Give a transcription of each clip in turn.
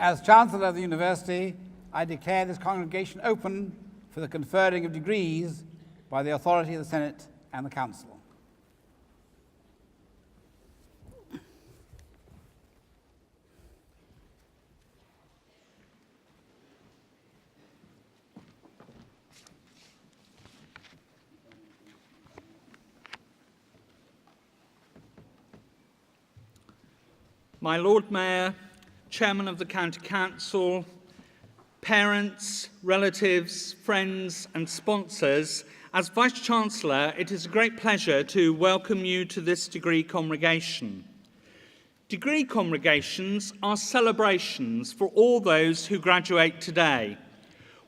As Chancellor of the University, I declare this congregation open for the conferring of degrees by the authority of the Senate and the Council. My Lord Mayor, Chairman of the County Council, parents, relatives, friends and sponsors, as Vice-Chancellor, it is a great pleasure to welcome you to this degree congregation. Degree congregations are celebrations for all those who graduate today.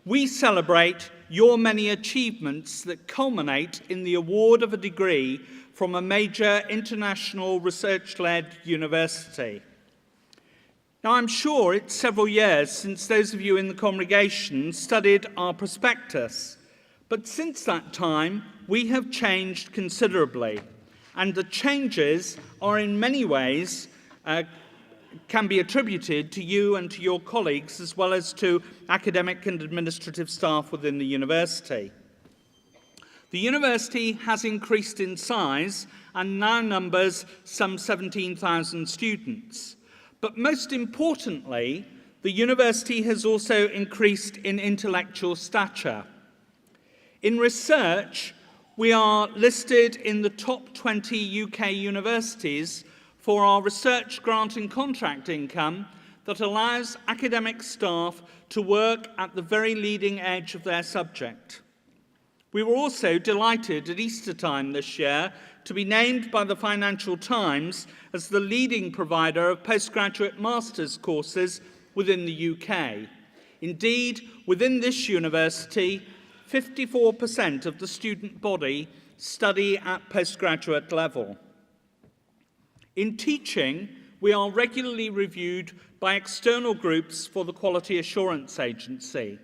We celebrate your many achievements that culminate in the award of a degree from a major international research-led university. Now, I'm sure it's several years since those of you in the congregation studied our prospectus, but since that time, we have changed considerably, and the changes are in many ways can be attributed to you and to your colleagues, as well as to academic and administrative staff within the university. The university has increased in size and now numbers some 17,000 students. But most importantly, the university has also increased in intellectual stature. In research, we are listed in the top 20 UK universities for our research grant and contract income that allows academic staff to work at the very leading edge of their subject. We were also delighted at Easter time this year to be named by the Financial Times as the leading provider of postgraduate master's courses within the UK. Indeed, within this university, 54% of the student body study at postgraduate level. In teaching, we are regularly reviewed by external groups for the Quality Assurance Agency.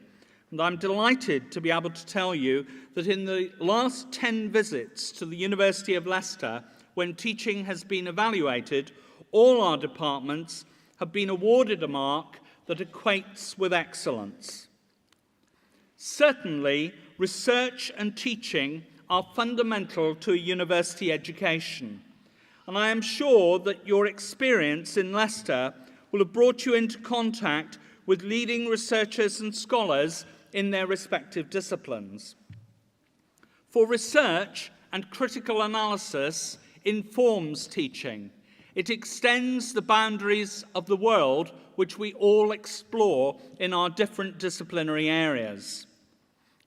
And I'm delighted to be able to tell you that in the last 10 visits to the University of Leicester, when teaching has been evaluated, all our departments have been awarded a mark that equates with excellence. Certainly, research and teaching are fundamental to a university education, and I am sure that your experience in Leicester will have brought you into contact with leading researchers and scholars in their respective disciplines. For research and critical analysis informs teaching. It extends the boundaries of the world which we all explore in our different disciplinary areas.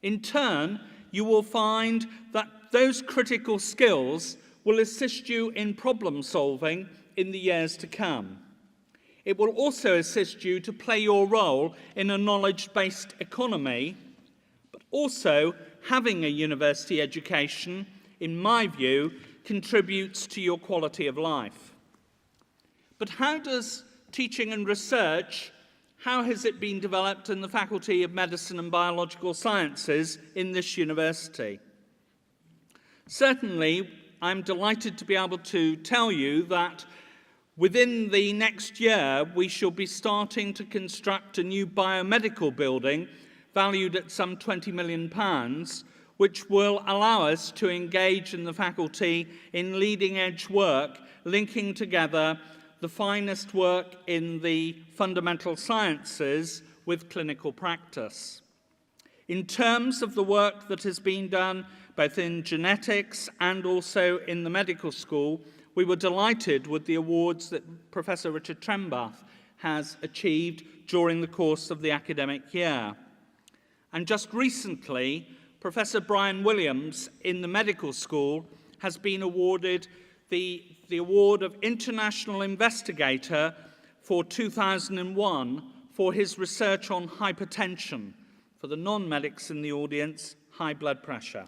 In turn, you will find that those critical skills will assist you in problem solving in the years to come. It will also assist you to play your role in a knowledge-based economy, but also having a university education, in my view, contributes to your quality of life. But how does teaching and research, how has it been developed in the Faculty of Medicine and Biological Sciences in this university? Certainly, I'm delighted to be able to tell you that within the next year, we shall be starting to construct a new biomedical building valued at some £20 million, which will allow us to engage in the faculty in leading-edge work, linking together the finest work in the fundamental sciences with clinical practice. In terms of the work that has been done both in genetics and also in the medical school, we were delighted with the awards that Professor Richard Trembath has achieved during the course of the academic year. And just recently, Professor Brian Williams in the medical school has been awarded the award of International Investigator for 2001 for his research on hypertension. For the non-medics in the audience, high blood pressure.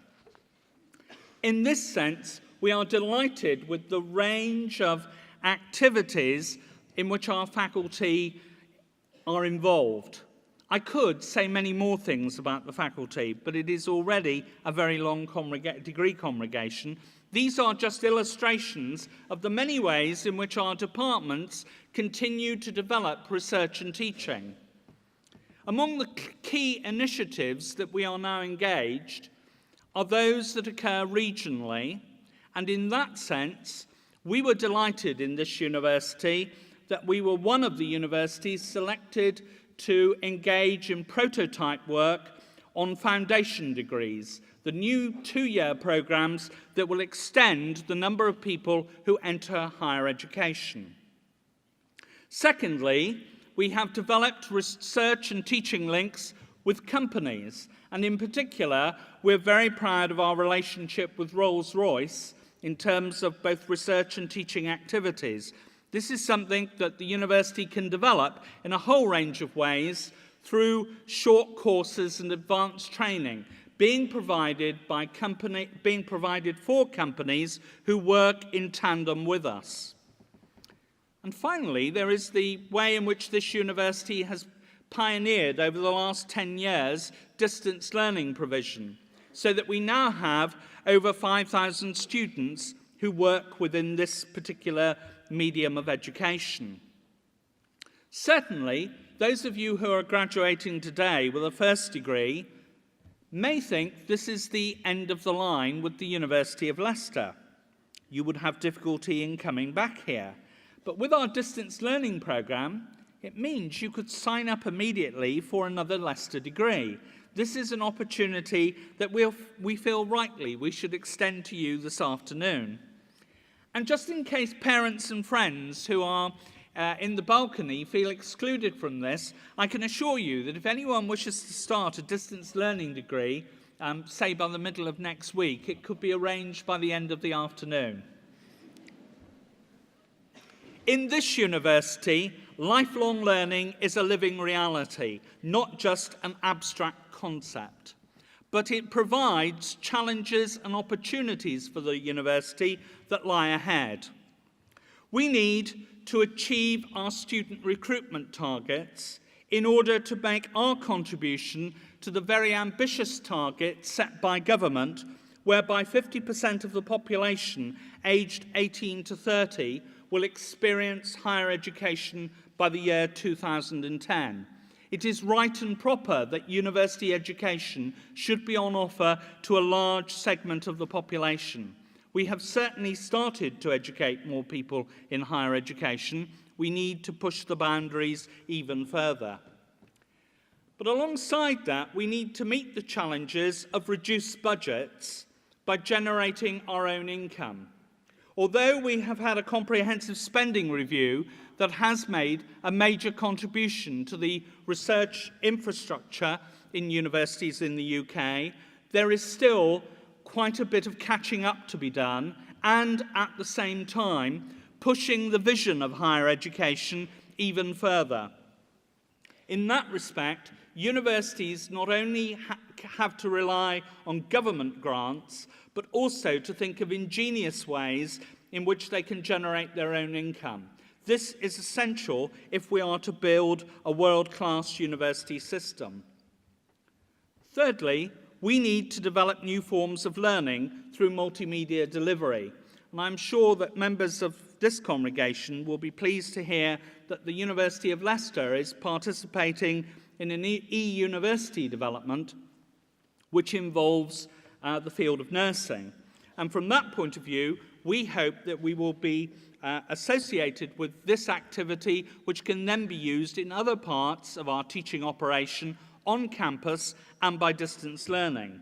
In this sense, we are delighted with the range of activities in which our faculty are involved. I could say many more things about the faculty, but it is already a very long degree congregation, These are just illustrations of the many ways in which our departments continue to develop research and teaching. Among the key initiatives that we are now engaged are those that occur regionally, and in that sense, we were delighted in this university that we were one of the universities selected to engage in prototype work on foundation degrees, the new 2-year programs that will extend the number of people who enter higher education. Secondly, we have developed research and teaching links with companies, and in particular, we're very proud of our relationship with Rolls-Royce in terms of both research and teaching activities. This is something that the university can develop in a whole range of ways through short courses and advanced training being provided for companies who work in tandem with us. And finally, there is the way in which this university has pioneered over the last 10 years distance learning provision, so that we now have over 5,000 students who work within this particular medium of education. Certainly, those of you who are graduating today with a first degree may think this is the end of the line with the University of Leicester. You would have difficulty in coming back here. But with our distance learning programme, it means you could sign up immediately for another Leicester degree. This is an opportunity that we feel rightly we should extend to you this afternoon. And just in case parents and friends who are in the balcony feel excluded from this, I can assure you that if anyone wishes to start a distance learning degree, say by the middle of next week, it could be arranged by the end of the afternoon. In this university, lifelong learning is a living reality, not just an abstract concept. But it provides challenges and opportunities for the university that lie ahead. We need to achieve our student recruitment targets in order to make our contribution to the very ambitious target set by government, whereby 50% of the population aged 18 to 30 will experience higher education by the year 2010. It is right and proper that university education should be on offer to a large segment of the population. We have certainly started to educate more people in higher education. We need to push the boundaries even further. But alongside that, we need to meet the challenges of reduced budgets by generating our own income. Although we have had a comprehensive spending review that has made a major contribution to the research infrastructure in universities in the UK, there is still quite a bit of catching up to be done, and at the same time, pushing the vision of higher education even further. In that respect, universities not only have to rely on government grants, but also to think of ingenious ways in which they can generate their own income. This is essential if we are to build a world-class university system. Thirdly, we need to develop new forms of learning through multimedia delivery. And I'm sure that members of this congregation will be pleased to hear that the University of Leicester is participating in an e-university development which involves the field of nursing. And from that point of view, we hope that we will be associated with this activity, which can then be used in other parts of our teaching operation on campus and by distance learning.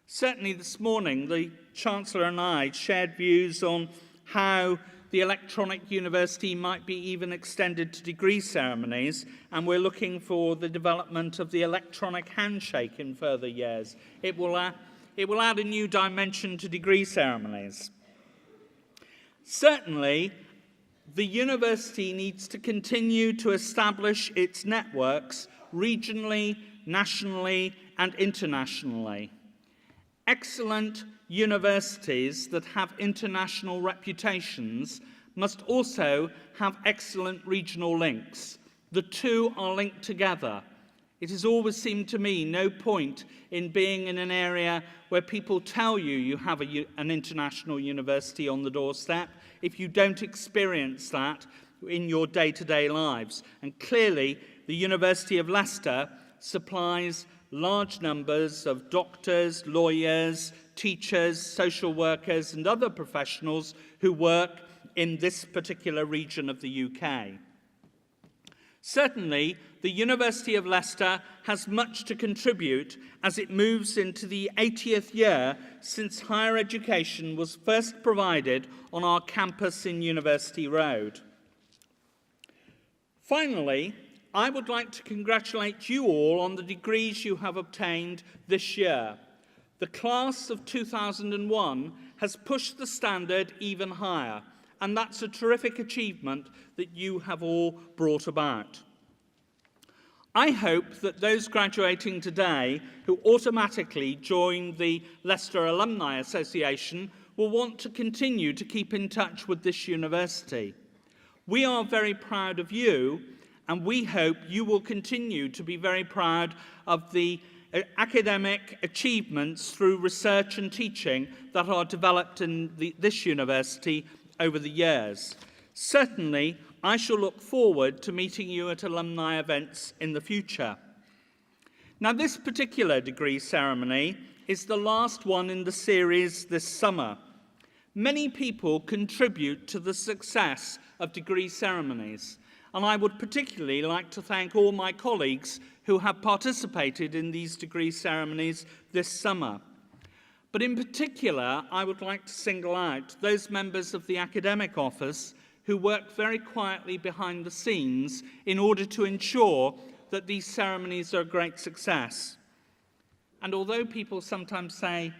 Certainly this morning, the Chancellor and I shared views on how the electronic university might be even extended to degree ceremonies, and we're looking for the development of the electronic handshake in further years. It will add a new dimension to degree ceremonies. Certainly, the university needs to continue to establish its networks regionally, nationally, and internationally. Excellent universities that have international reputations must also have excellent regional links. The two are linked together. It has always seemed to me no point in being in an area where people tell you you have an international university on the doorstep if you don't experience that in your day-to-day lives. And clearly, the University of Leicester supplies large numbers of doctors, lawyers, teachers, social workers, and other professionals who work in this particular region of the UK. Certainly, the University of Leicester has much to contribute as it moves into the 80th year since higher education was first provided on our campus in University Road. Finally, I would like to congratulate you all on the degrees you have obtained this year. The class of 2001 has pushed the standard even higher, and that's a terrific achievement that you have all brought about. I hope that those graduating today who automatically join the Leicester Alumni Association will want to continue to keep in touch with this university. We are very proud of you, and we hope you will continue to be very proud of the academic achievements through research and teaching that are developed in this university over the years. Certainly, I shall look forward to meeting you at alumni events in the future. Now, this particular degree ceremony is the last one in the series this summer. Many people contribute to the success of degree ceremonies, and I would particularly like to thank all my colleagues who have participated in these degree ceremonies this summer. But in particular, I would like to single out those members of the academic office who work very quietly behind the scenes in order to ensure that these ceremonies are a great success. And although people sometimes say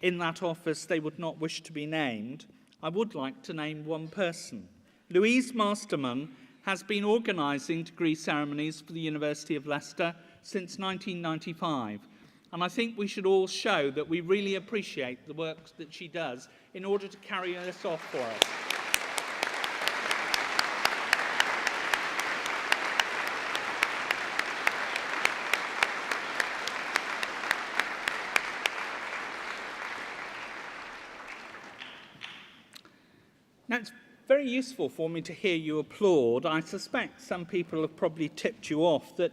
in that office they would not wish to be named, I would like to name one person. Louise Masterman has been organising degree ceremonies for the University of Leicester since 1995. And I think we should all show that we really appreciate the work that she does in order to carry this off for us. Now, it's very useful for me to hear you applaud. I suspect some people have probably tipped you off that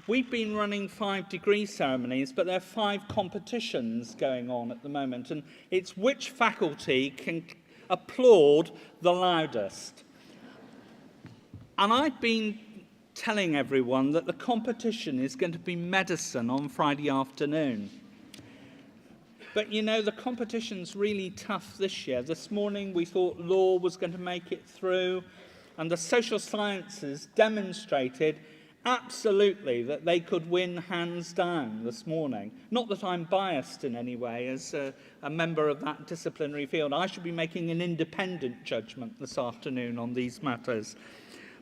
we've been running 5 degree ceremonies, but there are 5 competitions going on at the moment, and it's which faculty can applaud the loudest. And I've been telling everyone that the competition is going to be medicine on Friday afternoon. But, you know, the competition's really tough this year. This morning we thought law was going to make it through, and the social sciences demonstrated absolutely that they could win hands down this morning. Not that I'm biased in any way as a member of that disciplinary field. I should be making an independent judgment this afternoon on these matters.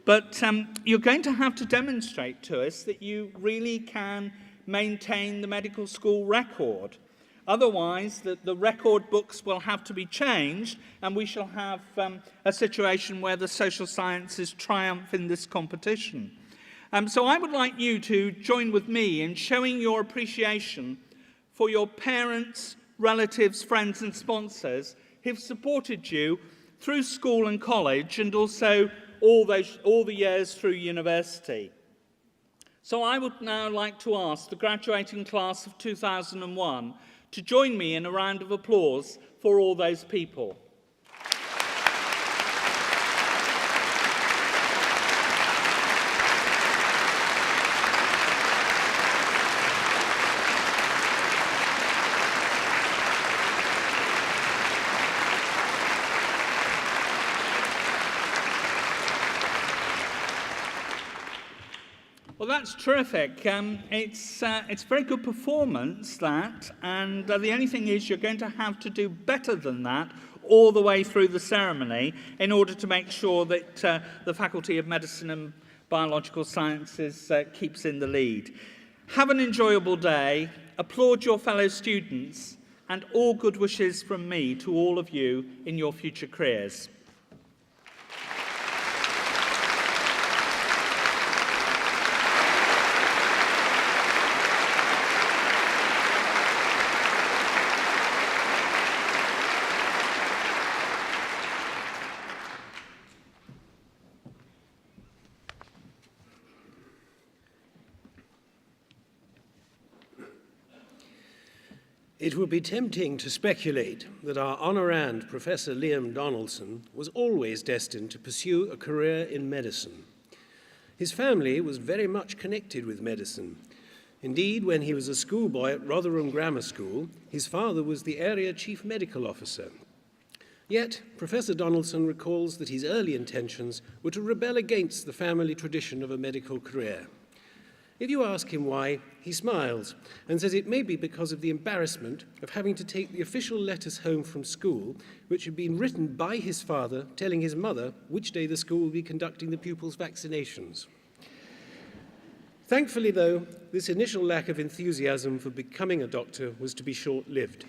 But you're going to have to demonstrate to us that you really can maintain the medical school record. Otherwise, the record books will have to be changed, and we shall have a situation where the social sciences triumph in this competition. So I would like you to join with me in showing your appreciation for your parents, relatives, friends and sponsors who've supported you through school and college, and also all the years through university. So I would now like to ask the graduating class of 2001 to join me in a round of applause for all those people. Well, that's terrific. It's a very good performance, that, and the only thing is you're going to have to do better than that all the way through the ceremony in order to make sure that the Faculty of Medicine and Biological Sciences keeps in the lead. Have an enjoyable day, applaud your fellow students, and all good wishes from me to all of you in your future careers. It would be tempting to speculate that our honorand, Professor Liam Donaldson, was always destined to pursue a career in medicine. His family was very much connected with medicine. Indeed, when he was a schoolboy at Rotherham Grammar School, his father was the area chief medical officer. Yet, Professor Donaldson recalls that his early intentions were to rebel against the family tradition of a medical career. If you ask him why, he smiles and says it may be because of the embarrassment of having to take the official letters home from school, which had been written by his father telling his mother which day the school will be conducting the pupils' vaccinations. Thankfully, though, this initial lack of enthusiasm for becoming a doctor was to be short-lived.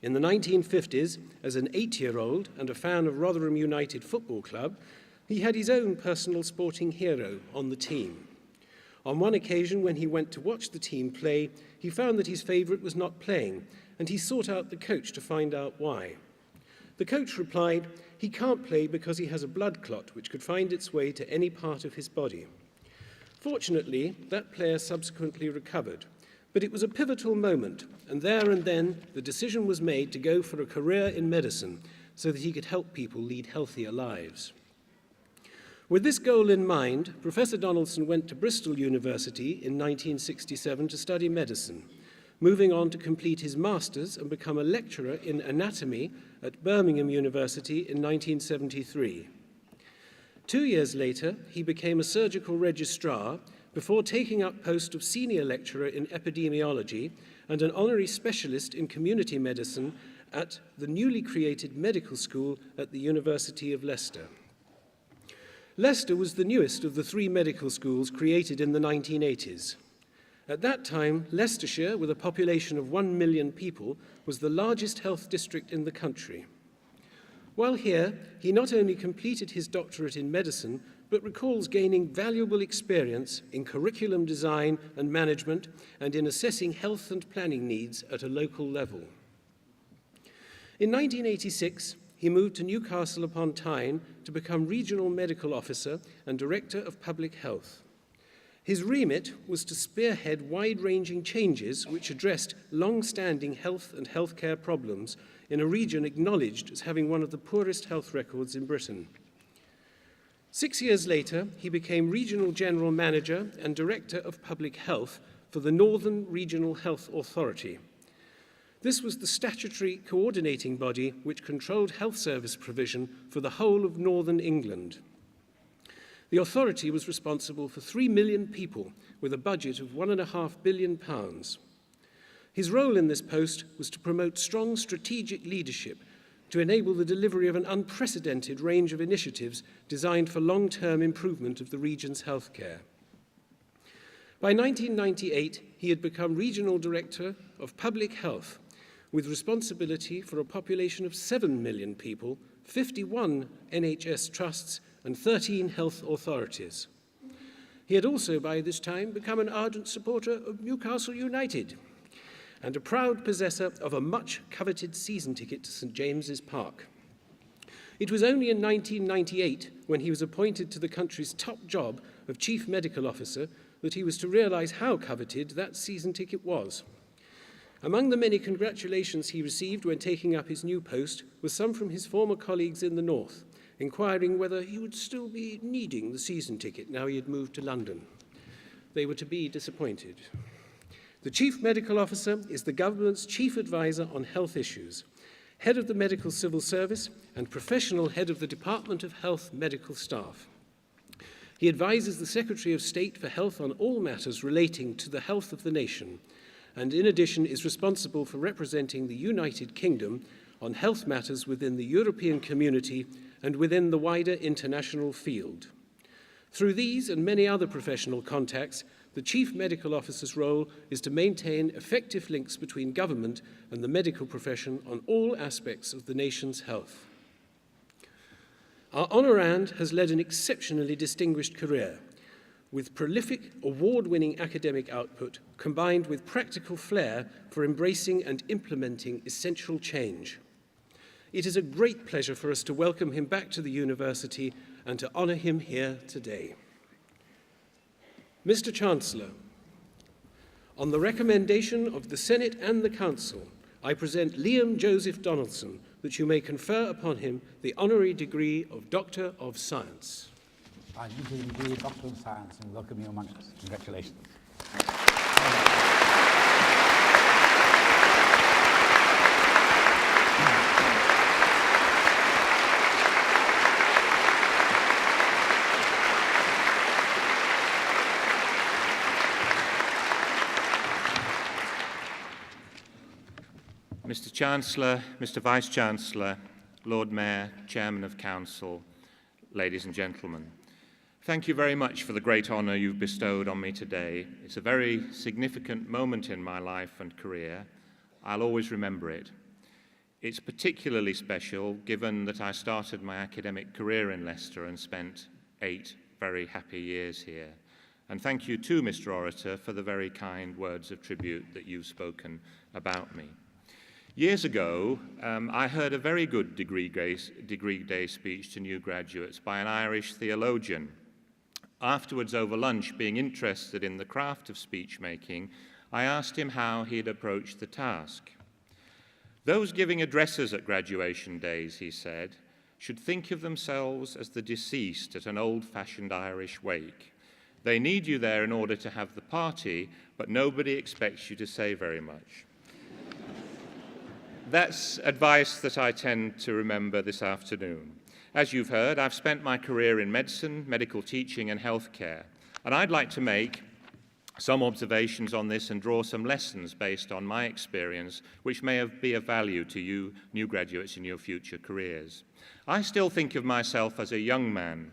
In the 1950s, as an 8-year-old and a fan of Rotherham United Football Club, he had his own personal sporting hero on the team. On one occasion, when he went to watch the team play, he found that his favourite was not playing, and he sought out the coach to find out why. The coach replied, "He can't play because he has a blood clot which could find its way to any part of his body." Fortunately, that player subsequently recovered, but it was a pivotal moment, and there and then the decision was made to go for a career in medicine so that he could help people lead healthier lives. With this goal in mind, Professor Donaldson went to Bristol University in 1967 to study medicine, moving on to complete his master's and become a lecturer in anatomy at Birmingham University in 1973. 2 years later, he became a surgical registrar before taking up post of senior lecturer in epidemiology and an honorary specialist in community medicine at the newly created medical school at the University of Leicester. Leicester was the newest of the 3 medical schools created in the 1980s. At that time, Leicestershire, with a population of 1 million people, was the largest health district in the country. While here, he not only completed his doctorate in medicine, but recalls gaining valuable experience in curriculum design and management and in assessing health and planning needs at a local level. In 1986, he moved to Newcastle upon Tyne to become Regional Medical Officer and Director of Public Health. His remit was to spearhead wide-ranging changes which addressed long-standing health and healthcare problems in a region acknowledged as having one of the poorest health records in Britain. 6 years later, he became Regional General Manager and Director of Public Health for the Northern Regional Health Authority. This was the statutory coordinating body which controlled health service provision for the whole of northern England. The authority was responsible for 3 million people with a budget of £1.5 billion. His role in this post was to promote strong strategic leadership to enable the delivery of an unprecedented range of initiatives designed for long-term improvement of the region's healthcare. By 1998, he had become Regional Director of Public Health, with responsibility for a population of 7 million people, 51 NHS trusts, and 13 health authorities. He had also by this time become an ardent supporter of Newcastle United and a proud possessor of a much-coveted season ticket to St James's Park. It was only in 1998, when he was appointed to the country's top job of Chief Medical Officer, that he was to realise how coveted that season ticket was. Among the many congratulations he received when taking up his new post was some from his former colleagues in the north, inquiring whether he would still be needing the season ticket now he had moved to London. They were to be disappointed. The Chief Medical Officer is the government's chief advisor on health issues, head of the Medical Civil Service and professional head of the Department of Health Medical Staff. He advises the Secretary of State for Health on all matters relating to the health of the nation, and in addition is responsible for representing the United Kingdom on health matters within the European community and within the wider international field. Through these and many other professional contacts, the Chief Medical Officer's role is to maintain effective links between government and the medical profession on all aspects of the nation's health. Our honorand has led an exceptionally distinguished career, with prolific, award-winning academic output combined with practical flair for embracing and implementing essential change. It is a great pleasure for us to welcome him back to the university and to honour him here today. Mr. Chancellor, On the recommendation of the Senate and the Council, I present Liam Joseph Donaldson, that you may confer upon him the honorary degree of Doctor of Science. I give you the degree of Doctor of Science and welcome you amongst us. Congratulations. Mr. Chancellor, Mr. Vice-Chancellor, Lord Mayor, Chairman of Council, ladies and gentlemen, thank you very much for the great honour you've bestowed on me today. It's a very significant moment in my life and career. I'll always remember it. It's particularly special given that I started my academic career in Leicester and spent 8 very happy years here. And thank you too, Mr. Orator, for the very kind words of tribute that you've spoken about me. Years ago, I heard a very good degree day speech to new graduates by an Irish theologian. Afterwards, over lunch, being interested in the craft of speech-making, I asked him how he had approached the task. Those giving addresses at graduation days, he said, should think of themselves as the deceased at an old-fashioned Irish wake. They need you there in order to have the party, but nobody expects you to say very much. That's advice that I tend to remember this afternoon. As you've heard, I've spent my career in medicine, medical teaching, and healthcare, and I'd like to make some observations on this and draw some lessons based on my experience, which may be of value to you new graduates in your future careers. I still think of myself as a young man,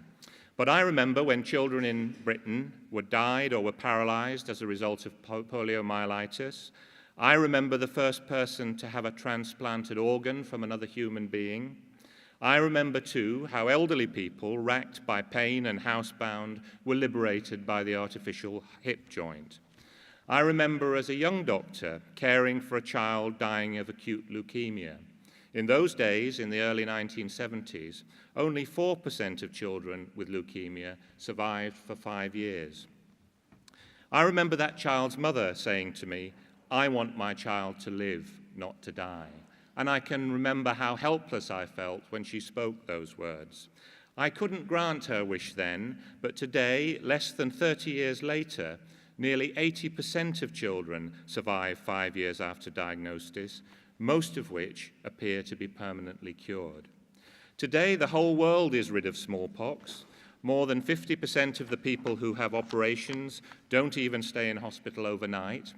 but I remember when children in Britain were died or were paralyzed as a result of poliomyelitis. I remember the first person to have a transplanted organ from another human being. I remember, too, how elderly people, racked by pain and housebound, were liberated by the artificial hip joint. I remember as a young doctor caring for a child dying of acute leukemia. In those days, in the early 1970s, only 4% of children with leukemia survived for 5 years. I remember that child's mother saying to me, "I want my child to live, not to die." And I can remember how helpless I felt when she spoke those words. I couldn't grant her wish then, but today, less than 30 years later, nearly 80% of children survive 5 years after diagnosis, most of which appear to be permanently cured. Today, the whole world is rid of smallpox. More than 50% of the people who have operations don't even stay in hospital overnight.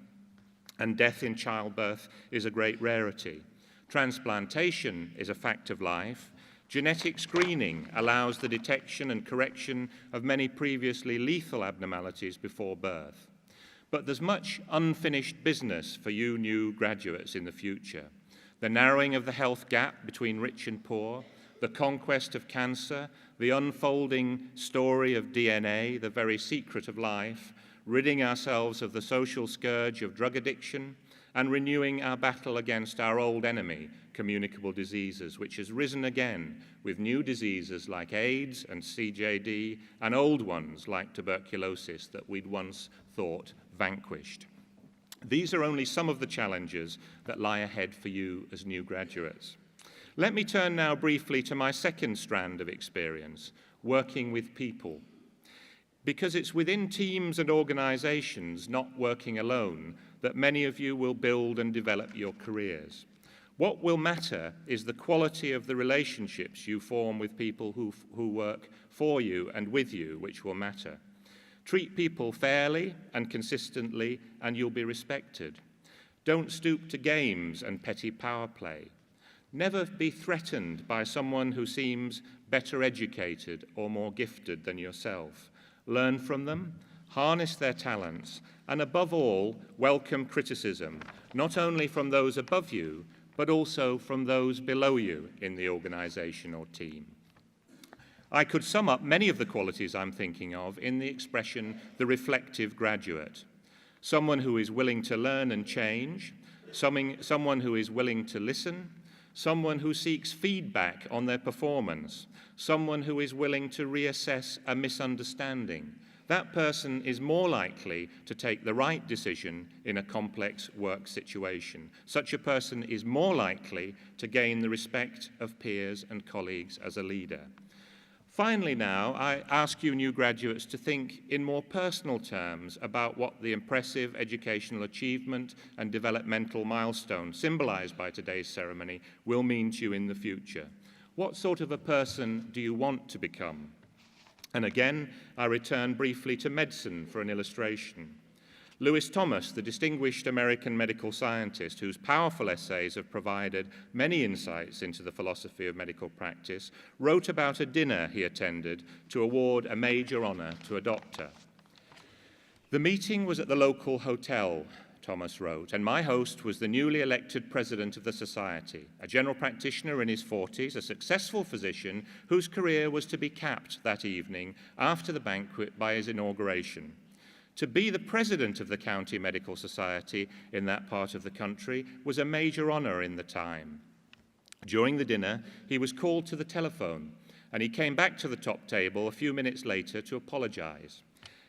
And death in childbirth is a great rarity. Transplantation is a fact of life. Genetic screening allows the detection and correction of many previously lethal abnormalities before birth. But there's much unfinished business for you new graduates in the future. The narrowing of the health gap between rich and poor, the conquest of cancer, the unfolding story of DNA, the very secret of life, ridding ourselves of the social scourge of drug addiction, and renewing our battle against our old enemy, communicable diseases, which has risen again with new diseases like AIDS and CJD, and old ones like tuberculosis that we'd once thought vanquished. These are only some of the challenges that lie ahead for you as new graduates. Let me turn now briefly to my second strand of experience, working with people. Because it's within teams and organizations, not working alone, that many of you will build and develop your careers. What will matter is the quality of the relationships you form with people who work for you and with you, which will matter. Treat people fairly and consistently, and you'll be respected. Don't stoop to games and petty power play. Never be threatened by someone who seems better educated or more gifted than yourself. Learn from them, harness their talents, and above all, welcome criticism, not only from those above you, but also from those below you in the organization or team. I could sum up many of the qualities I'm thinking of in the expression, the reflective graduate. Someone who is willing to learn and change, someone who is willing to listen, someone who seeks feedback on their performance, someone who is willing to reassess a misunderstanding, that person is more likely to take the right decision in a complex work situation. Such a person is more likely to gain the respect of peers and colleagues as a leader. Finally now, I ask you new graduates to think in more personal terms about what the impressive educational achievement and developmental milestone symbolized by today's ceremony will mean to you in the future. What sort of a person do you want to become? And again, I return briefly to medicine for an illustration. Lewis Thomas, the distinguished American medical scientist whose powerful essays have provided many insights into the philosophy of medical practice, wrote about a dinner he attended to award a major honor to a doctor. The meeting was at the local hotel, Thomas wrote, and my host was the newly elected president of the society, a general practitioner in his 40s, a successful physician whose career was to be capped that evening after the banquet by his inauguration. To be the president of the county medical society in that part of the country was a major honor in the time. During the dinner, he was called to the telephone, and he came back to the top table a few minutes later to apologize.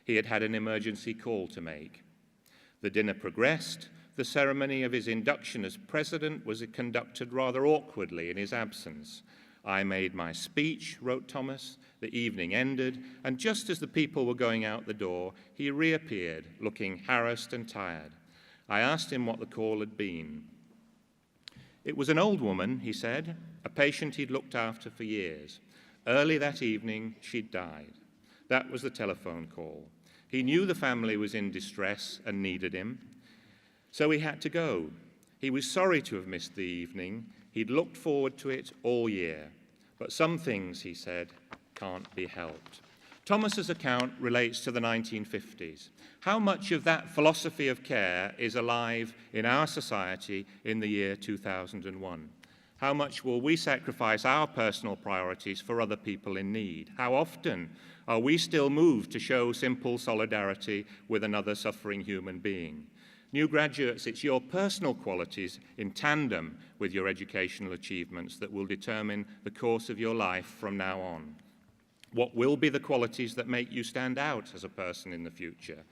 He had had an emergency call to make. The dinner progressed. The ceremony of his induction as president was conducted rather awkwardly in his absence. I made my speech, wrote Thomas. The evening ended, and just as the people were going out the door, he reappeared, looking harassed and tired. I asked him what the call had been. It was an old woman, he said, a patient he'd looked after for years. Early that evening, she'd died. That was the telephone call. He knew the family was in distress and needed him, so he had to go. He was sorry to have missed the evening. He'd looked forward to it all year. But some things, he said, can't be helped. Thomas's account relates to the 1950s. How much of that philosophy of care is alive in our society in the year 2001? How much will we sacrifice our personal priorities for other people in need? How often are we still moved to show simple solidarity with another suffering human being? New graduates, it's your personal qualities in tandem with your educational achievements that will determine the course of your life from now on. What will be the qualities that make you stand out as a person in the future?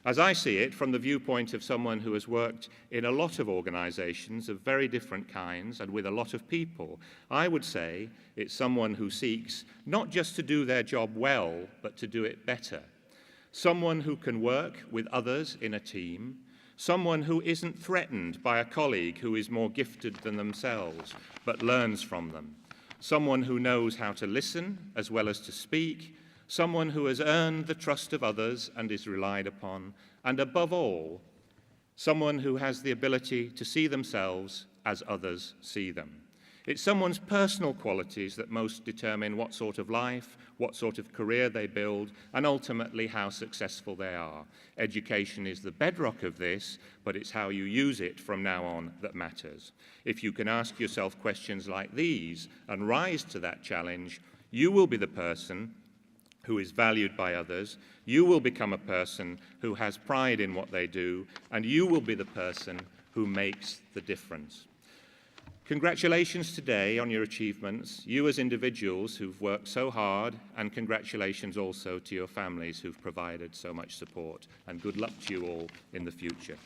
As I see it, from the viewpoint of someone who has worked in a lot of organizations of very different kinds and with a lot of people, I would say it's someone who seeks not just to do their job well, but to do it better. Someone who can work with others in a team, someone who isn't threatened by a colleague who is more gifted than themselves, but learns from them. Someone who knows how to listen as well as to speak, someone who has earned the trust of others and is relied upon, and above all, someone who has the ability to see themselves as others see them. It's someone's personal qualities that most determine what sort of life, what sort of career they build, and ultimately how successful they are. Education is the bedrock of this, but it's how you use it from now on that matters. If you can ask yourself questions like these and rise to that challenge, you will be the person who is valued by others, you will become a person who has pride in what they do, and you will be the person who makes the difference. Congratulations today on your achievements, you as individuals who've worked so hard, and congratulations also to your families who've provided so much support, and good luck to you all in the future.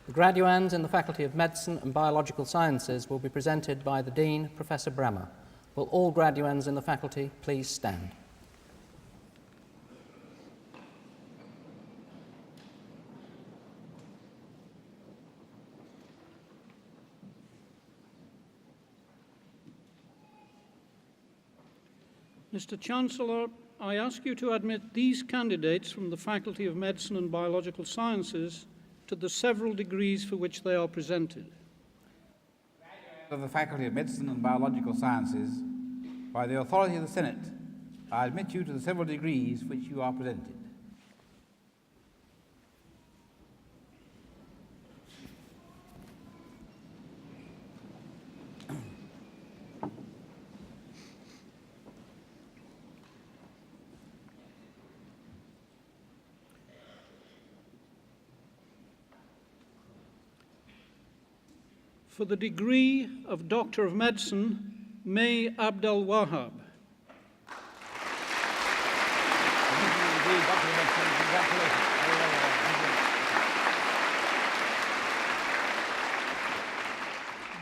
The graduands in the Faculty of Medicine and Biological Sciences will be presented by the Dean, Professor Brammer. Will all graduands in the faculty please stand? Mr. Chancellor, I ask you to admit these candidates from the Faculty of Medicine and Biological Sciences to the several degrees for which they are presented. Of the Faculty of Medicine and Biological Sciences, by the authority of the Senate, I admit you to the several degrees which you are presented. For the degree of Doctor of Medicine, May Abdel Wahab.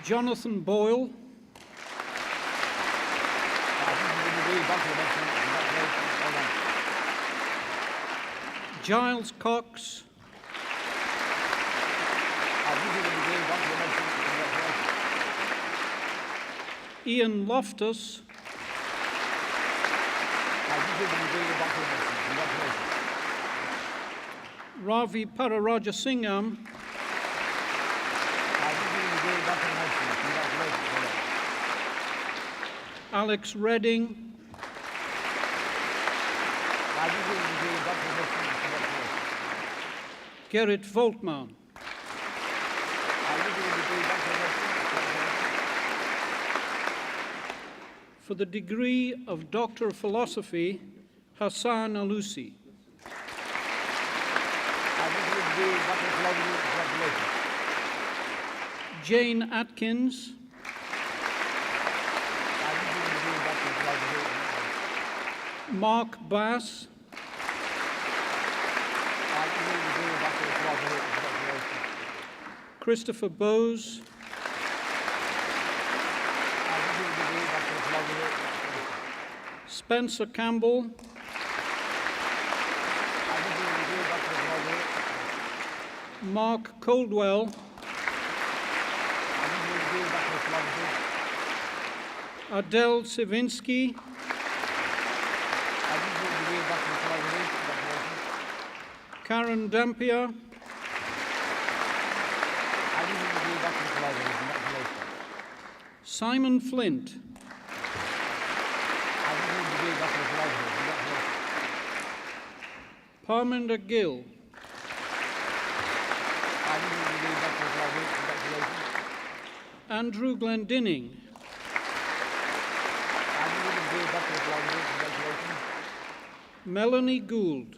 Jonathan Boyle. Giles Cox. Ian Loftus. Ravi Pararajasingham. Alex Redding. Gerrit Voltman. For the degree of Doctor of Philosophy, Hassan Alusi. Jane Atkins. Mark Bass. Christopher Bowes. Spencer Campbell. Mark Coldwell. Adele Sivinsky. Karen Dampier. Simon Flint. Parminder Gill. Andrew Glendinning. Melanie Gould.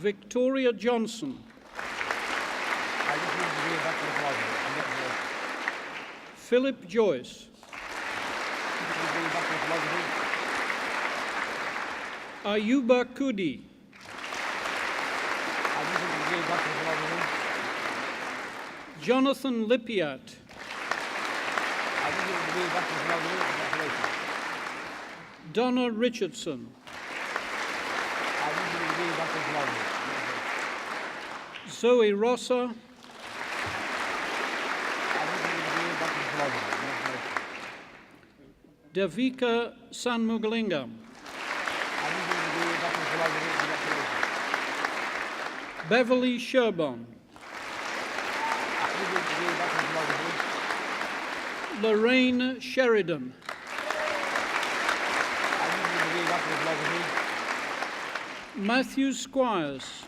Victoria Johnson. Philip Joyce. Ayuba Kudi. Jonathan Lippiat. Donna Richardson. Zoe Rossa. Devika Sanmugalingam. Beverly Sherbon. Lorraine Sheridan. Matthew Squires.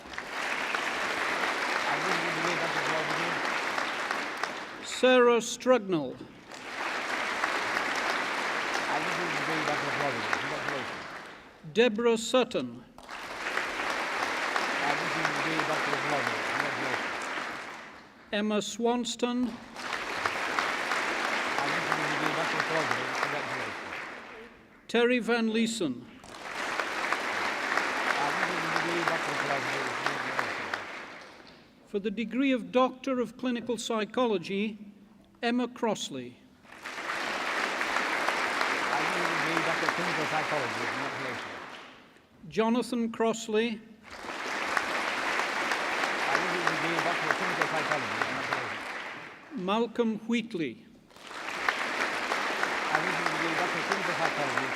Sarah Strugnall. Deborah Sutton. Emma Swanston. Terry Van Leeson. For the degree of Doctor of Clinical Psychology, Emma Crossley. Jonathan Crossley. Malcolm Wheatley. admit you to the Doctor of Clinical Psychology.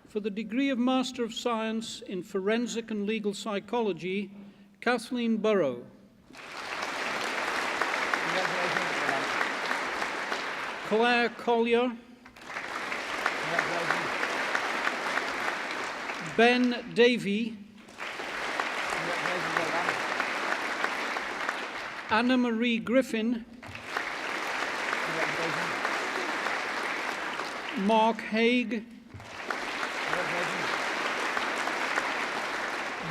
For the degree of Master of Science in Forensic and Legal Psychology, Kathleen Burrow. Congratulations. Claire Collier. Congratulations. Ben Davey. Congratulations. Well done. Anna Marie Griffin. Congratulations. Mark Haig. Congratulations.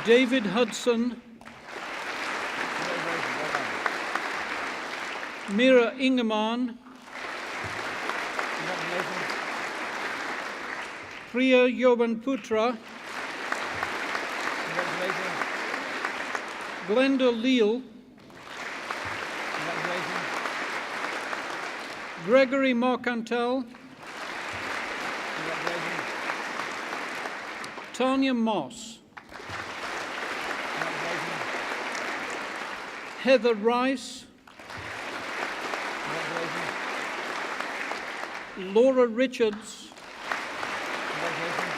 David Hudson. Congratulations. Well done. Mira Ingeman. Congratulations. Priya Yobanputra. Congratulations. Glenda Leal. Congratulations. Gregory Marcantel. Congratulations. Tanya Moss. Congratulations. Heather Rice. Congratulations. Laura Richards. Congratulations.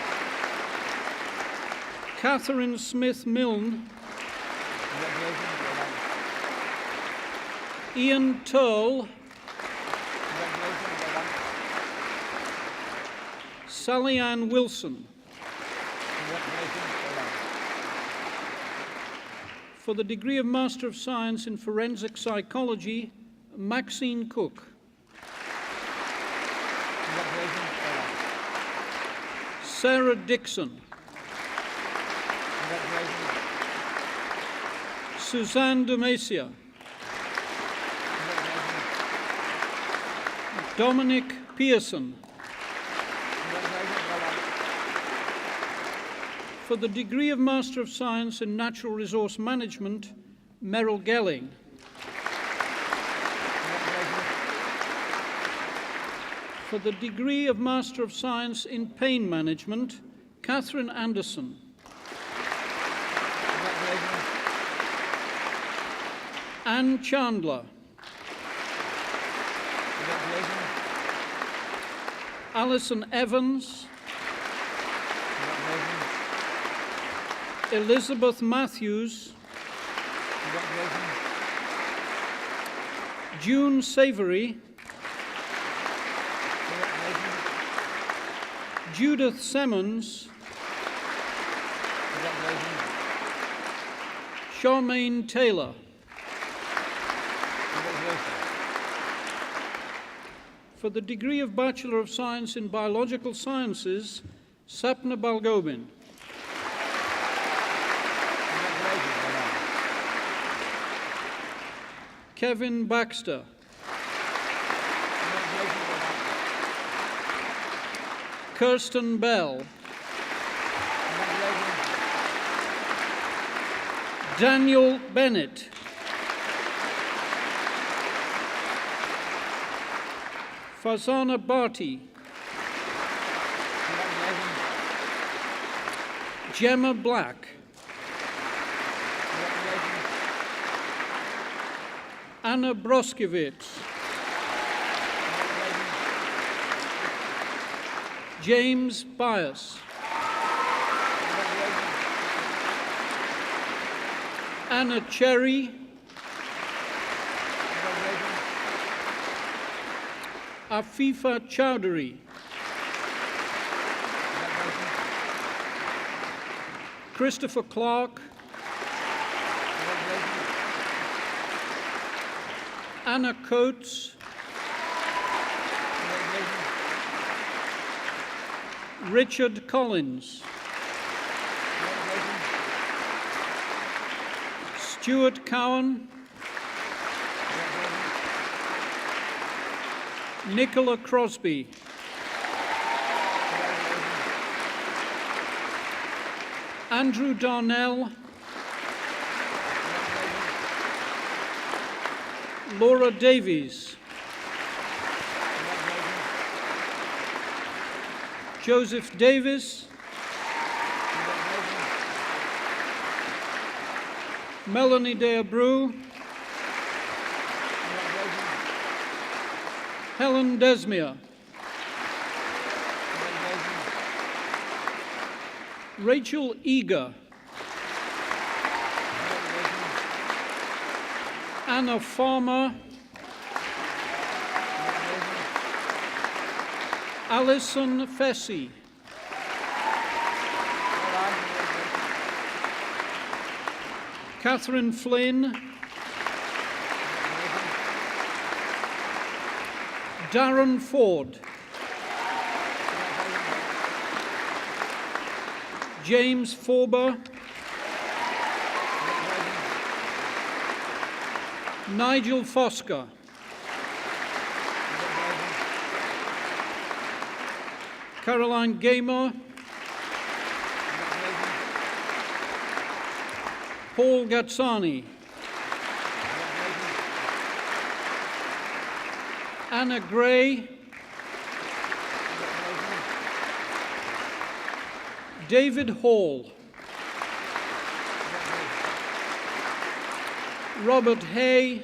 Catherine Smith Milne. Congratulations. Well done. Ian Turl. Congratulations. Well done. Sally Ann Wilson. Congratulations. Well done. For the degree of Master of Science in Forensic Psychology, Maxine Cook. Congratulations. Well done. Sarah Dixon. Congratulations. Suzanne Demacia. Congratulations. Dominic Pearson. Congratulations. Well done. For the degree of Master of Science in Natural Resource Management, Merrill Gelling. Congratulations. For the degree of Master of Science in Pain Management, Catherine Anderson. Congratulations. Anne Chandler. Congratulations. Alison Evans. Congratulations. Elizabeth Matthews. Congratulations. June Savory. Congratulations. Judith Simmons. Congratulations. Charmaine Taylor. Congratulations. For the degree of Bachelor of Science in Biological Sciences, Sapna Balgobin. Congratulations. Well done. Kevin Baxter. Congratulations. Well done. Kirsten Bell. Congratulations. Daniel Bennett. Fazana Barty. Congratulations. Gemma Black. Congratulations. Anna Broskowitz. Congratulations. James Bias. Congratulations. Anna Cherry. Congratulations. Afifa Chowdhury. Congratulations. Christopher Clark. Congratulations. Anna Coates. Congratulations. Richard Collins. Congratulations. Stuart Cowan. Congratulations. Nicola Crosby. Congratulations. Andrew Darnell. Congratulations. Laura Davies. Congratulations. Joseph Davis. Congratulations. Melanie De Abreu. Congratulations. Helen Desmere. Rachel Eager. Anna Farmer. Alison Fessy. Catherine Flynn. Darren Ford. James Forber. Nigel Fosker. Caroline Gamer. Paul Gazzani. Anna Gray. David Hall. Robert Hay.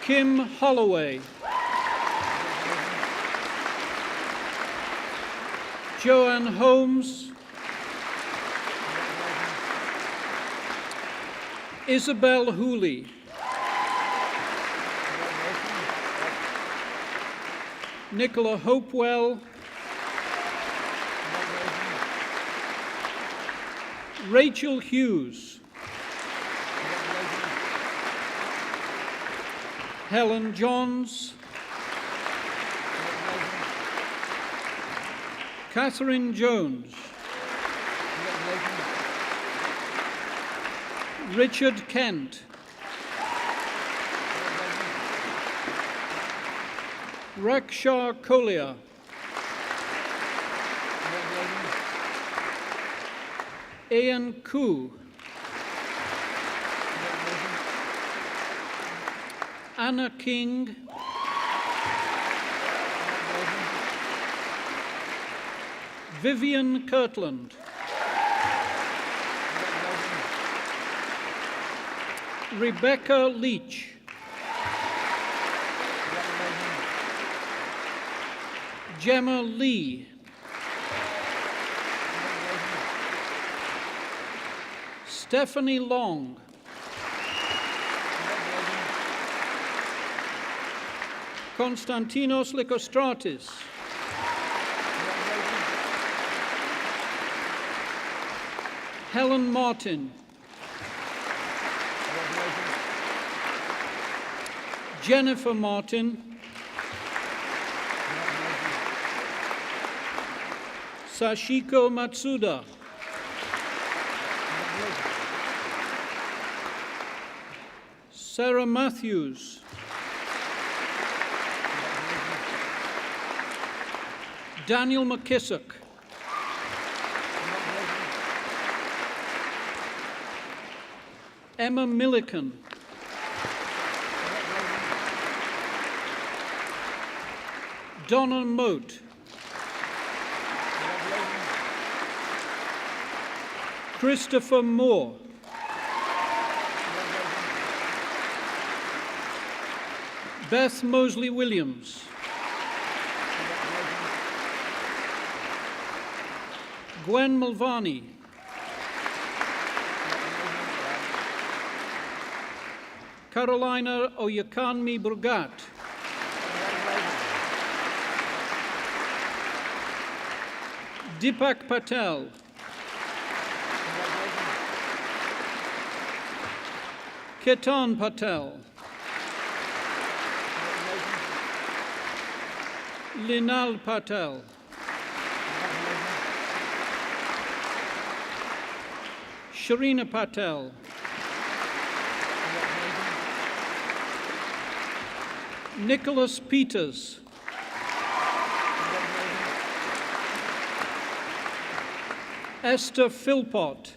Kim Holloway. Joanne Holmes. Isabel Hooley. Nicola Hopewell. Rachel Hughes. Helen Johns. Catherine Jones. Richard Kent. Raksha Kolia. Ian Koo. Anna King. Vivian Kirtland. Rebecca Leach. Gemma Lee. Stephanie Long. Konstantinos Likostratis. Helen Martin. Jennifer Martin. Sashiko Matsuda. Sarah Matthews. Daniel McKissock. Emma Milliken. Donna Moat. Christopher Moore. Beth Mosley Williams. Gwen Mulvaney. Carolina Oyakanmi Burgat. Deepak Patel. Ketan Patel. Linal Patel. Sharina Patel. Nicholas Peters. Esther Philpott.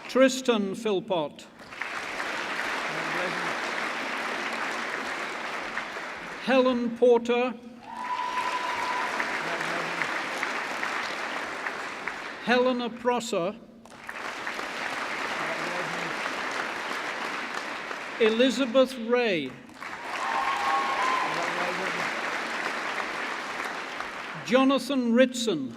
Tristan Philpott. Helen Porter. Helena Prosser. Elizabeth Ray. Jonathan Ritson.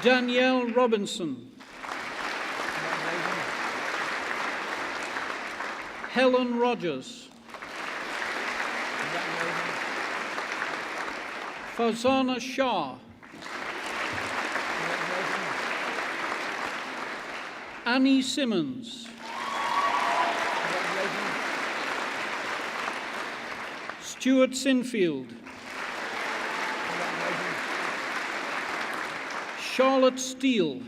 Danielle Robinson. Helen Rogers. Farzana Shah. Annie Simmons. Stuart Sinfield. Charlotte Steele.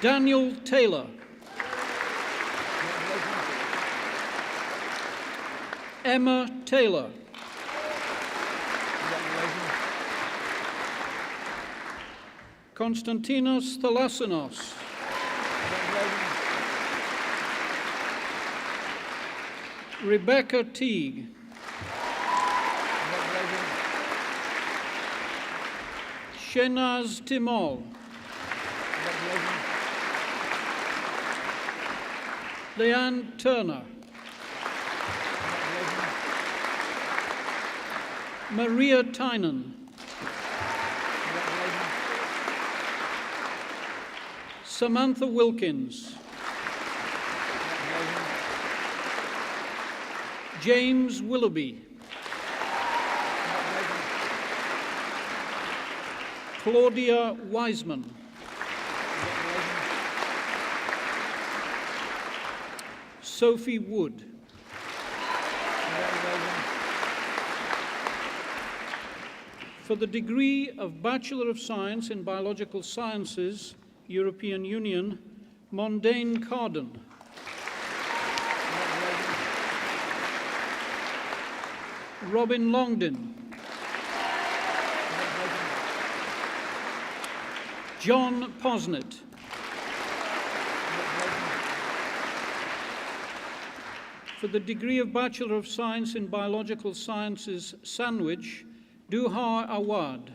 Daniel Taylor. Emma Taylor. Konstantinos Thalassinos. Rebecca Teague. Shenaz Timol. Leanne Turner. Maria Tynan. Samantha Wilkins. James Willoughby. Claudia Wiseman. Sophie Wood. For the degree of Bachelor of Science in Biological Sciences, European Union, Mondaine Carden. Robin Longdon. John Posnett. For the degree of Bachelor of Science in Biological Sciences, Sandwich, Duhar Awad.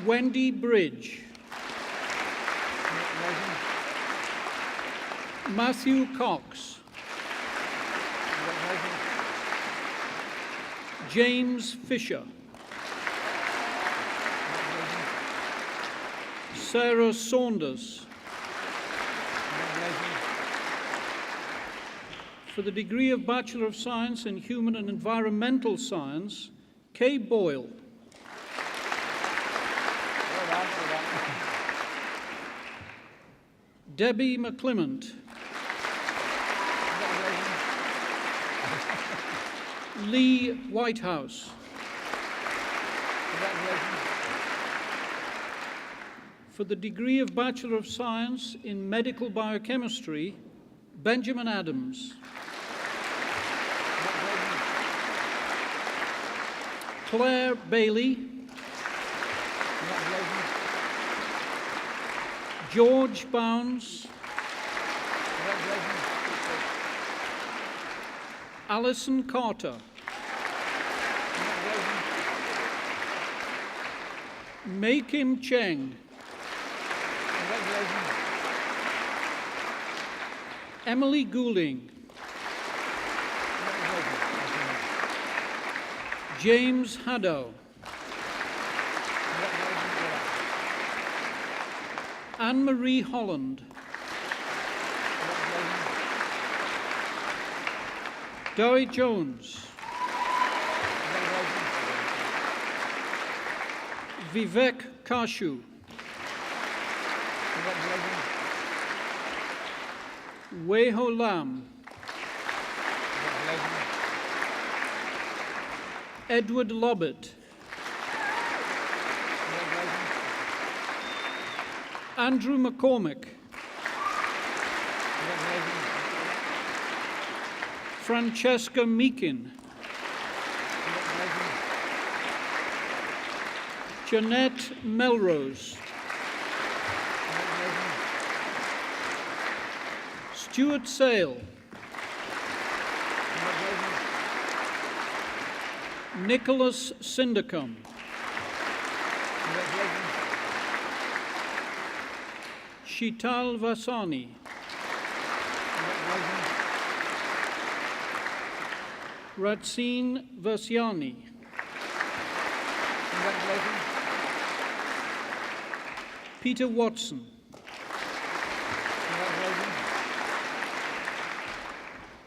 Wendy Bridge. Matthew Cox. James Fisher. Sarah Saunders. For the degree of Bachelor of Science in Human and Environmental Science, Kay Boyle. Debbie McClement. Lee Whitehouse. For the degree of Bachelor of Science in Medical Biochemistry, Benjamin Adams. Claire Bailey. George Bounds. Alison Carter. Mei Kim Cheng. Emily Goulding. James Haddow. Anne-Marie Holland. Dowie Jones. Vivek Kashu. Weho Lam. Edward Lobbett. Andrew McCormick. Francesca Meakin. Jeanette Melrose. Stuart Sale. Nicholas Sindercombe. Shital Vasani. Ratsine Versiani. Peter Watson.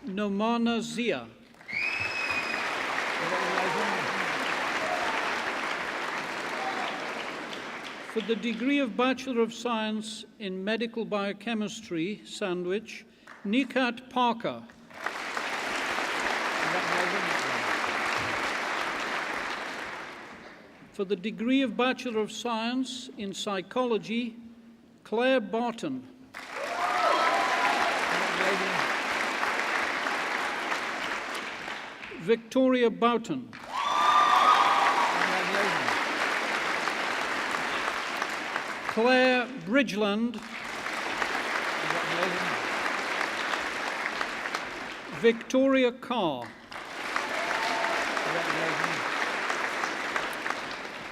Nomana Zia. For the degree of Bachelor of Science in Medical Biochemistry, Sandwich, Nikat Parker. For the degree of Bachelor of Science in Psychology, Claire Barton. Victoria Boughton. Claire Bridgeland. Victoria Carr.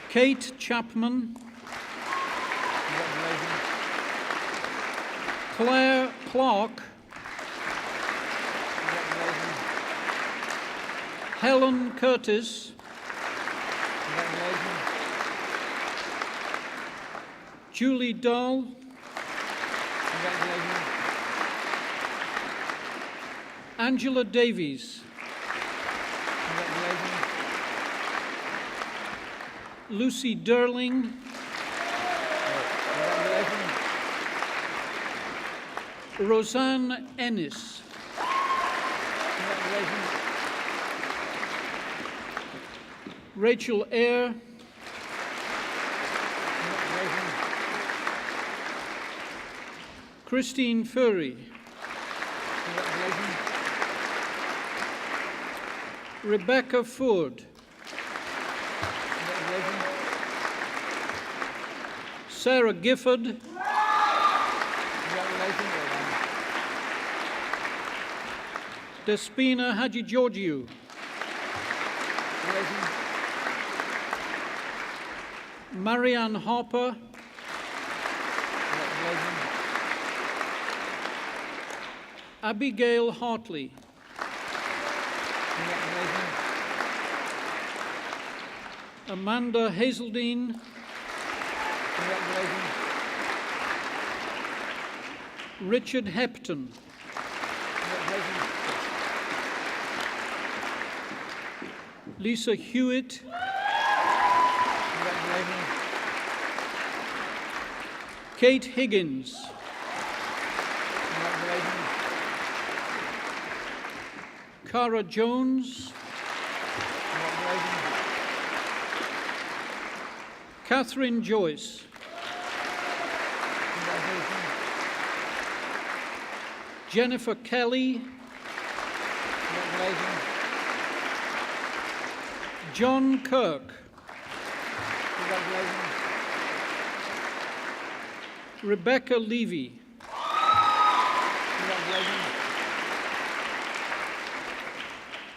Kate Chapman. Claire Clark. Helen Curtis. Julie Dahl. Angela Davies. Lucy Derling. Roseanne Ennis. Rachel Eyre. Christine Furry. Rebecca Ford. Sarah Gifford. Despina Haji Georgiou. Marianne Harper. Abigail Hartley. Amanda Hazeldine. Richard Hepton. Lisa Hewitt. Kate Higgins. Cara Jones. Catherine Joyce. Jennifer Kelly. John Kirk. Rebecca Levy.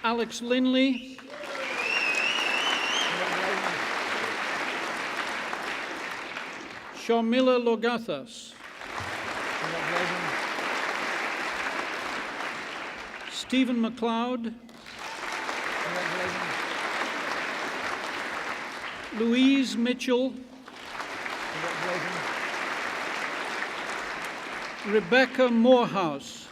Alex Linley. Sharmila Logathas. Stephen MacLeod. Louise Mitchell. Rebecca Morehouse.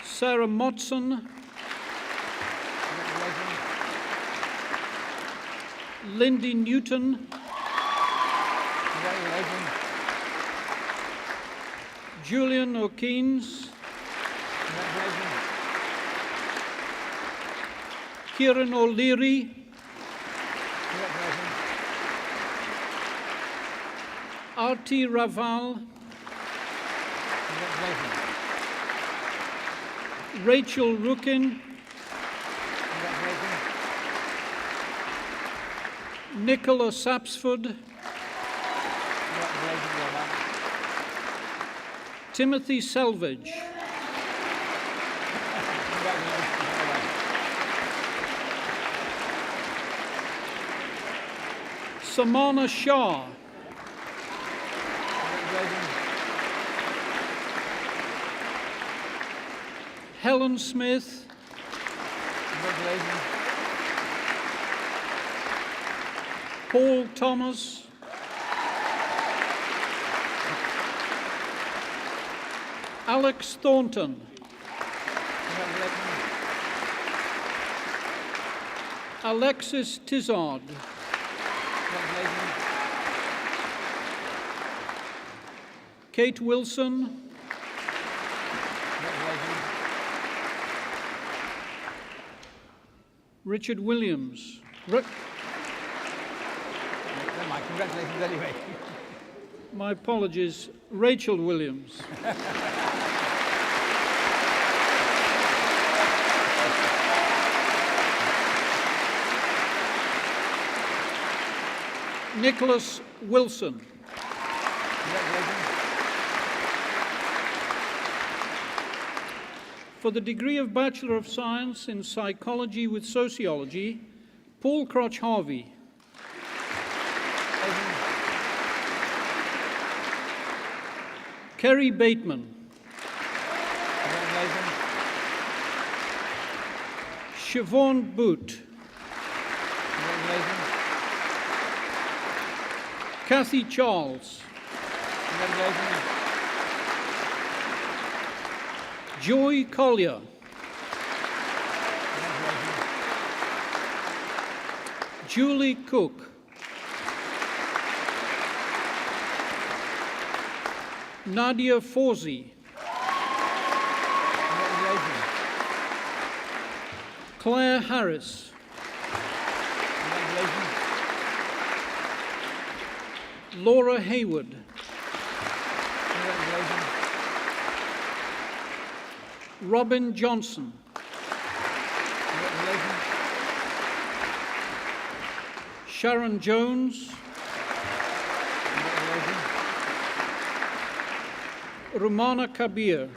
Sarah Motson. Lindy Newton. Julian O'Keens. Kieran O'Leary. Arti Raval. Rachel Rukin. Nicola Sapsford. Timothy Selvage. Samana Shah. Congratulations. Helen Smith. Congratulations. Paul Thomas. Alex Thornton. Congratulations. Alexis Tizard. Congratulations. Kate Wilson. Congratulations. Richard Williams. Never mind, congratulations anyway. My apologies. Rachel Williams. Nicholas Wilson. Congratulations. For the degree of Bachelor of Science in Psychology with Sociology, Paul Crotch Harvey. Kerry Bateman. Congratulations. Siobhan Boot. Congratulations. Kathy Charles. Congratulations. Joy Collier. Congratulations. Julie Cook. Nadia Fawzi. Congratulations. Claire Harris. Congratulations. Laura Hayward. Congratulations. Robin Johnson. Congratulations. Sharon Jones. Congratulations. Rumana Kabir.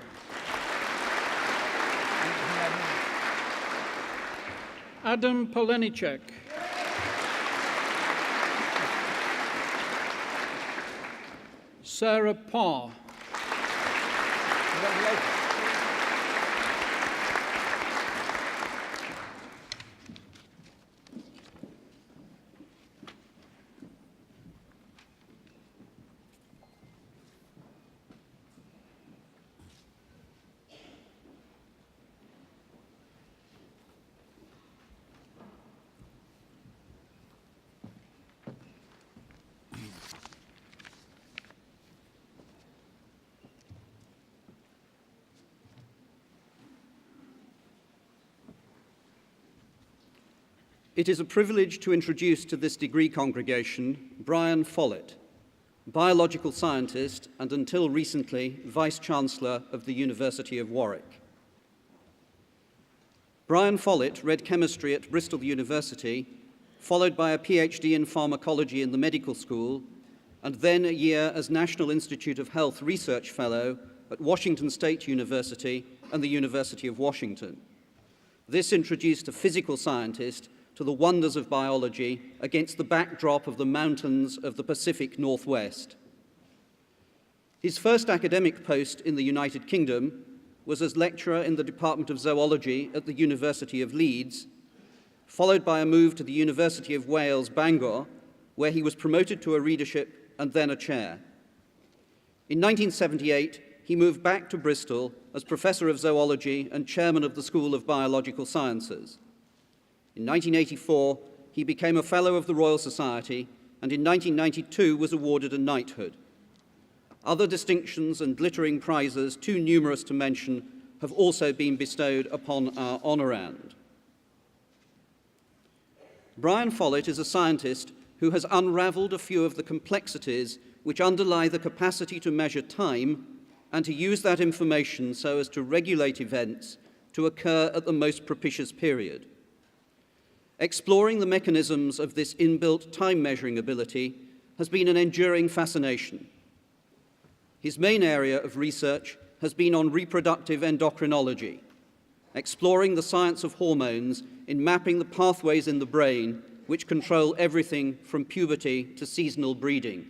Adam Polenichek. Sarah Parr. Congratulations. It is a privilege to introduce to this degree congregation Brian Follett, biological scientist and until recently Vice-Chancellor of the University of Warwick. Brian Follett read chemistry at Bristol University, followed by a PhD in pharmacology in the medical school, and then a year as National Institute of Health Research Fellow at Washington State University and the University of Washington. This introduced a physical scientist to the wonders of biology against the backdrop of the mountains of the Pacific Northwest. His first academic post in the United Kingdom was as lecturer in the Department of Zoology at the University of Leeds, followed by a move to the University of Wales, Bangor, where he was promoted to a readership and then a chair. In 1978, he moved back to Bristol as Professor of Zoology and Chairman of the School of Biological Sciences. In 1984, he became a Fellow of the Royal Society and in 1992 was awarded a knighthood. Other distinctions and glittering prizes, too numerous to mention, have also been bestowed upon our honorand. Brian Follett is a scientist who has unravelled a few of the complexities which underlie the capacity to measure time and to use that information so as to regulate events to occur at the most propitious period. Exploring the mechanisms of this inbuilt time-measuring ability has been an enduring fascination. His main area of research has been on reproductive endocrinology, exploring the science of hormones in mapping the pathways in the brain which control everything from puberty to seasonal breeding.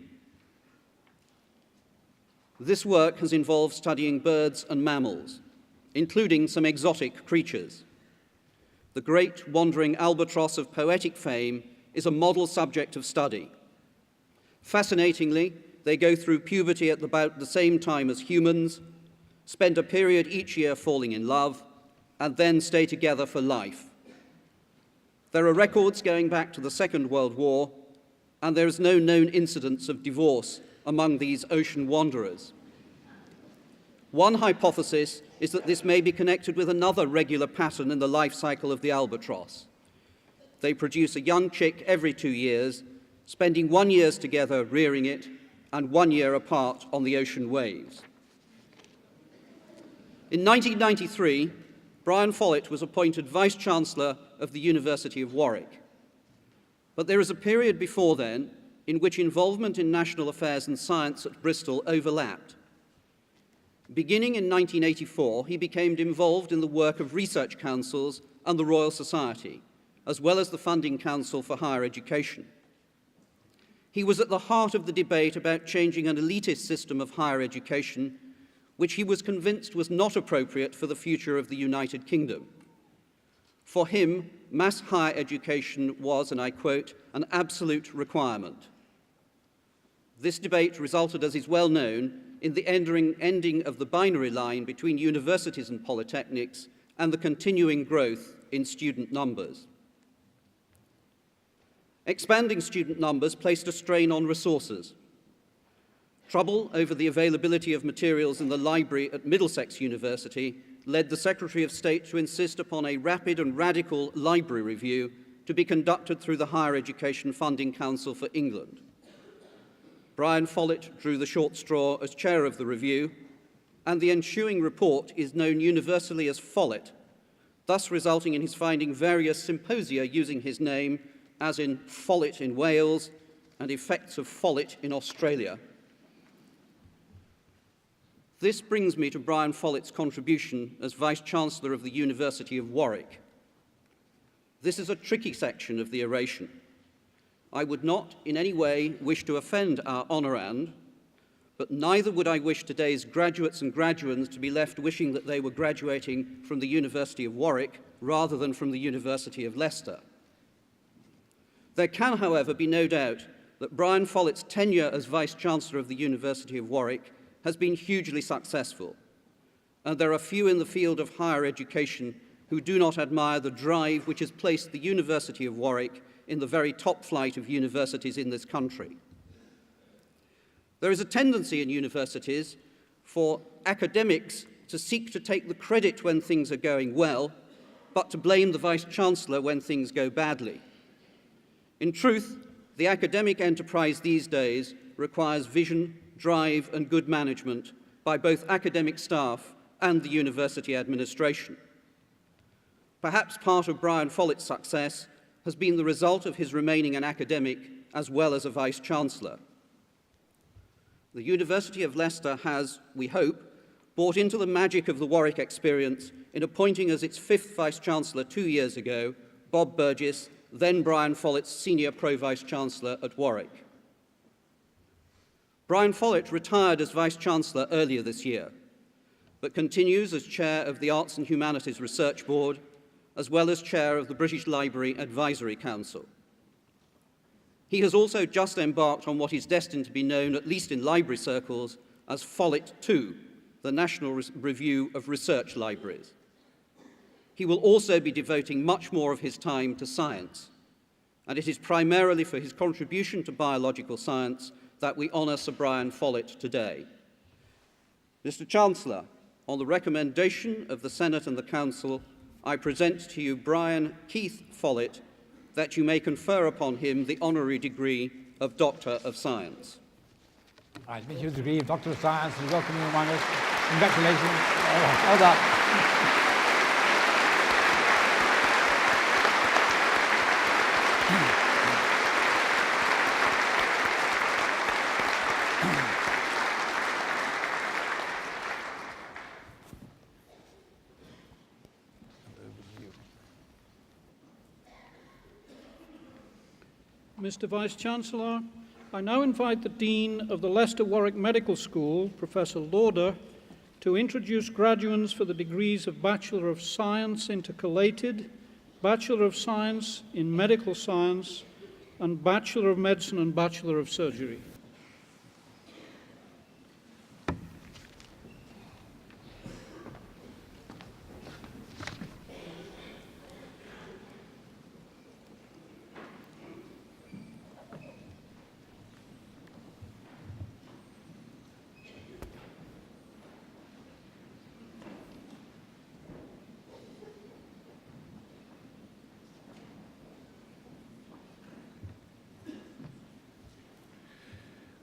This work has involved studying birds and mammals, including some exotic creatures. The great wandering albatross of poetic fame is a model subject of study. Fascinatingly, they go through puberty at about the same time as humans, spend a period each year falling in love, and then stay together for life. There are records going back to the Second World War, and there is no known incidence of divorce among these ocean wanderers. One hypothesis is that this may be connected with another regular pattern in the life cycle of the albatross. They produce a young chick every 2 years, spending 1 year together rearing it and 1 year apart on the ocean waves. In 1993, Brian Follett was appointed Vice-Chancellor of the University of Warwick. But there is a period before then in which involvement in national affairs and science at Bristol overlapped. Beginning in 1984, he became involved in the work of research councils and the Royal Society, as well as the Funding Council for Higher Education. He was at the heart of the debate about changing an elitist system of higher education, which he was convinced was not appropriate for the future of the United Kingdom. For him, mass higher education was, and I quote, an absolute requirement. This debate resulted, as is well known, in the ending of the binary line between universities and polytechnics and the continuing growth in student numbers. Expanding student numbers placed a strain on resources. Trouble over the availability of materials in the library at Middlesex University led the Secretary of State to insist upon a rapid and radical library review to be conducted through the Higher Education Funding Council for England. Brian Follett drew the short straw as chair of the review, and the ensuing report is known universally as Follett, thus resulting in his finding various symposia using his name, as in Follett in Wales and effects of Follett in Australia. This brings me to Brian Follett's contribution as Vice-Chancellor of the University of Warwick. This is a tricky section of the oration. I would not in any way wish to offend our honorand, but neither would I wish today's graduates and graduands to be left wishing that they were graduating from the University of Warwick rather than from the University of Leicester. There can, however, be no doubt that Brian Follett's tenure as Vice-Chancellor of the University of Warwick has been hugely successful, and there are few in the field of higher education who do not admire the drive which has placed the University of Warwick in the very top flight of universities in this country. There is a tendency in universities for academics to seek to take the credit when things are going well, but to blame the Vice-Chancellor when things go badly. In truth, the academic enterprise these days requires vision, drive, and good management by both academic staff and the university administration. Perhaps part of Brian Follett's success has been the result of his remaining an academic as well as a Vice-Chancellor. The University of Leicester has, we hope, bought into the magic of the Warwick experience in appointing as its 5th Vice-Chancellor 2 years ago, Bob Burgess, then Brian Follett's Senior Pro-Vice-Chancellor at Warwick. Brian Follett retired as Vice-Chancellor earlier this year, but continues as Chair of the Arts and Humanities Research Board, as well as Chair of the British Library Advisory Council. He has also just embarked on what is destined to be known, at least in library circles, as Follett II, the National Review of Research Libraries. He will also be devoting much more of his time to science, and it is primarily for his contribution to biological science that we honour Sir Brian Follett today. Mr. Chancellor, on the recommendation of the Senate and the Council, I present to you Brian Keith Follett, that you may confer upon him the honorary degree of Doctor of Science. I admit you the degree of Doctor of Science and welcome you among us. Congratulations. Well done. Mr. Vice-Chancellor, I now invite the Dean of the Leicester Warwick Medical School, Professor Lauder, to introduce graduands for the degrees of Bachelor of Science intercalated, Bachelor of Science in Medical Science, and Bachelor of Medicine and Bachelor of Surgery.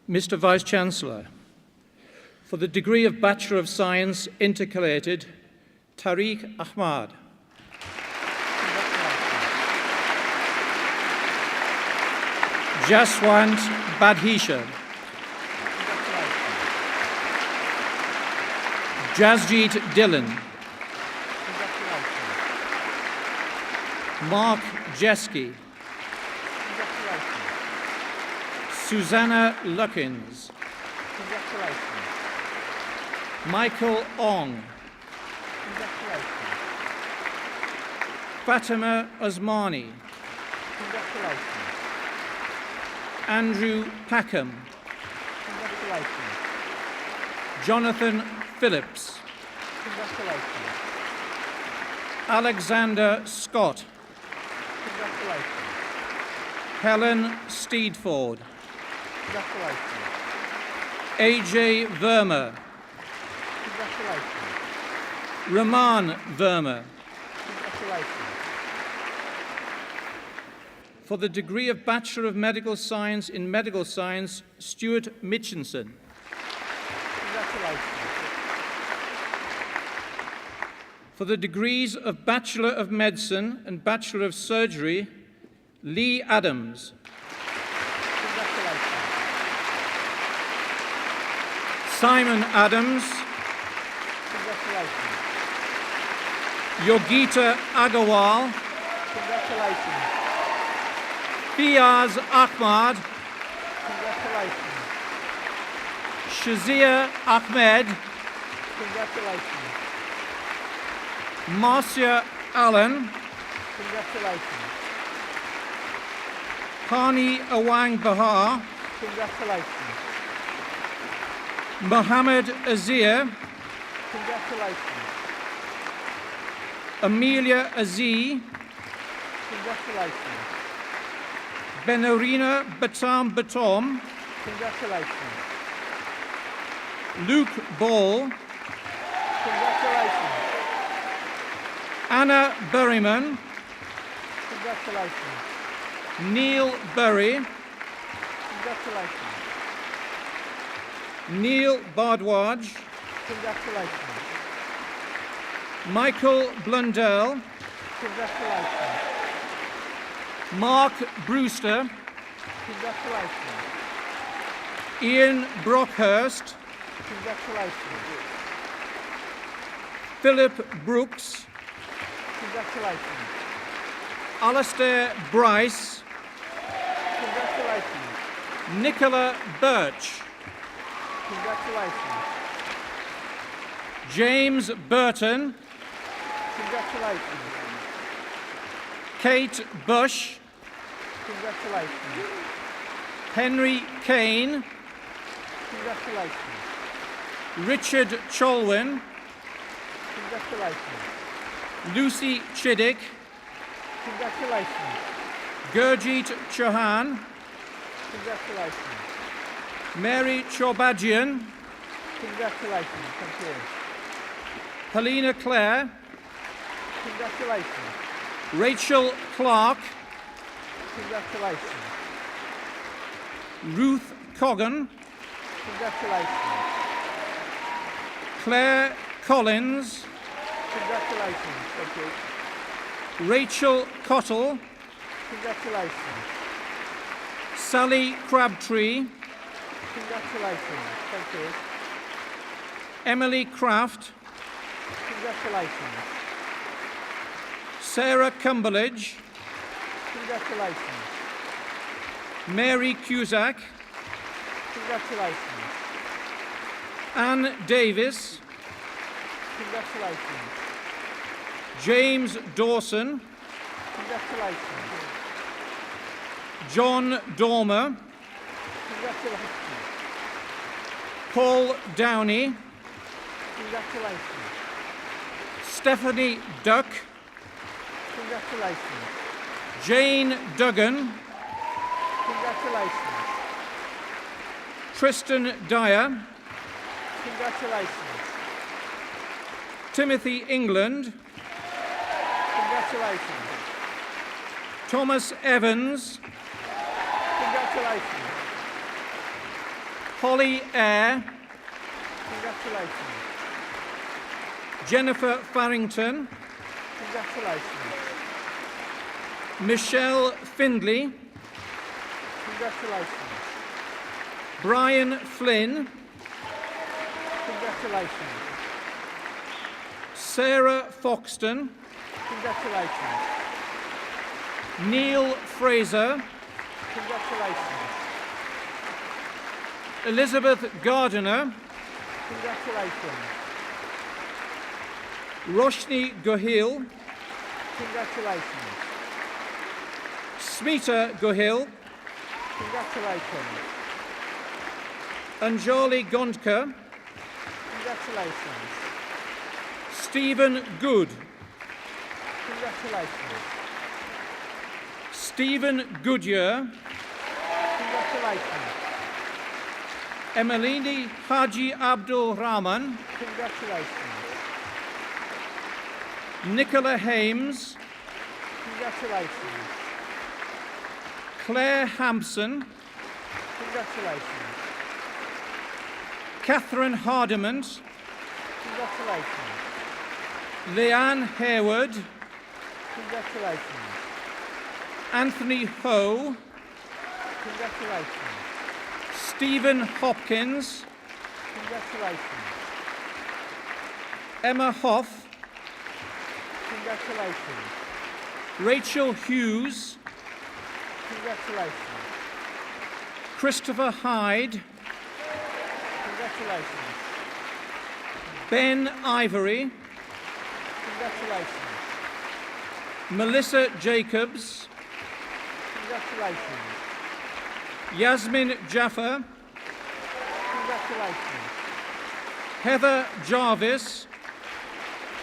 Mr. Vice-Chancellor, for the degree of Bachelor of Science intercalated, Tariq Ahmad. Jaswant Badhisha. Jasjeet Dillon. Mark Jeski. Susanna Luckins. Michael Ong. Fatima Osmani. Andrew Packham. Jonathan Phillips. Alexander Scott. Helen Steedford. AJ Verma. Raman Verma. For the degree of Bachelor of Medical Science in Medical Science, Stuart Mitchinson. For the degrees of Bachelor of Medicine and Bachelor of Surgery, Lee Adams. Simon Adams. Yogita Agarwal. Fiaz Ahmad. Shazia Ahmed. Marcia Allen. Hani Awang Bahar. Mohammed Azir. Amelia Azee. Benarina Batam Batom. Luke Ball. Anna Berryman. Neil Berry. Neil Bardwaj. Michael Blundell. Mark Brewster. Ian Brockhurst. Philip Brooks. Alistair Bryce. Nicola Birch. James Burton. Kate Bush. Henry Kane. Richard Cholwin. Lucy Chiddick. Gurjeet Chauhan. Mary Chorbajian. Helena Clare. Rachel Clark. Ruth Coggan. Claire Collins. Rachel Cottle. Sally Crabtree. Emily Kraft. Sarah Cumberledge. Mary Cusack, Congratulations. Anne Davis, Congratulations. James Dawson, Congratulations. John Dormer, Congratulations. Paul Downey, Congratulations. Stephanie Duck, Congratulations. Jane Duggan, Congratulations. Tristan Dyer, Congratulations. Timothy England, Congratulations. Thomas Evans, Congratulations. Holly Eyre, Congratulations. Jennifer Farrington, Congratulations. Michelle Findley, Congratulations. Brian Flynn, Congratulations. Sarah Foxton, Congratulations. Neil Fraser, Congratulations. Elizabeth Gardiner, Congratulations. Roshni Gohil, Congratulations. Smita Gohil, Congratulations. Anjali Gondkar, Congratulations. Stephen Good, Congratulations. Stephen Goodyear, Congratulations. Emelini Haji Abdul Rahman, Congratulations. Nicola Hames, Congratulations. Claire Hampson, Congratulations. Catherine Hardiment, Congratulations. Leanne Hayward, Congratulations. Anthony Ho, Congratulations. Stephen Hopkins, Congratulations. Emma Hoff, Congratulations. Rachel Hughes, Congratulations. Christopher Hyde, Congratulations. Ben Ivory, Congratulations. Melissa Jacobs, Congratulations. Yasmin Jaffer, Congratulations. Heather Jarvis,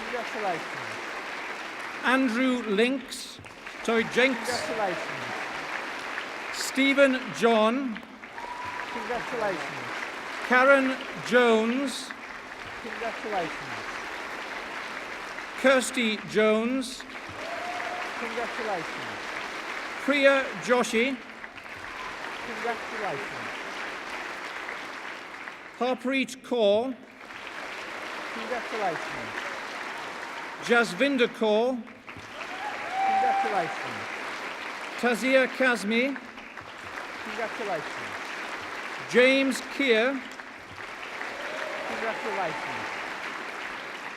Congratulations. Andrew Jenks, Congratulations. Stephen John, Congratulations. Karen Jones, Congratulations. Kirsty Jones, Congratulations. Priya Joshi, Congratulations. Harpreet Kaur, Congratulations. Jasvinder Kaur, Congratulations. Tazia Kazmi, Congratulations. James Keir, Congratulations.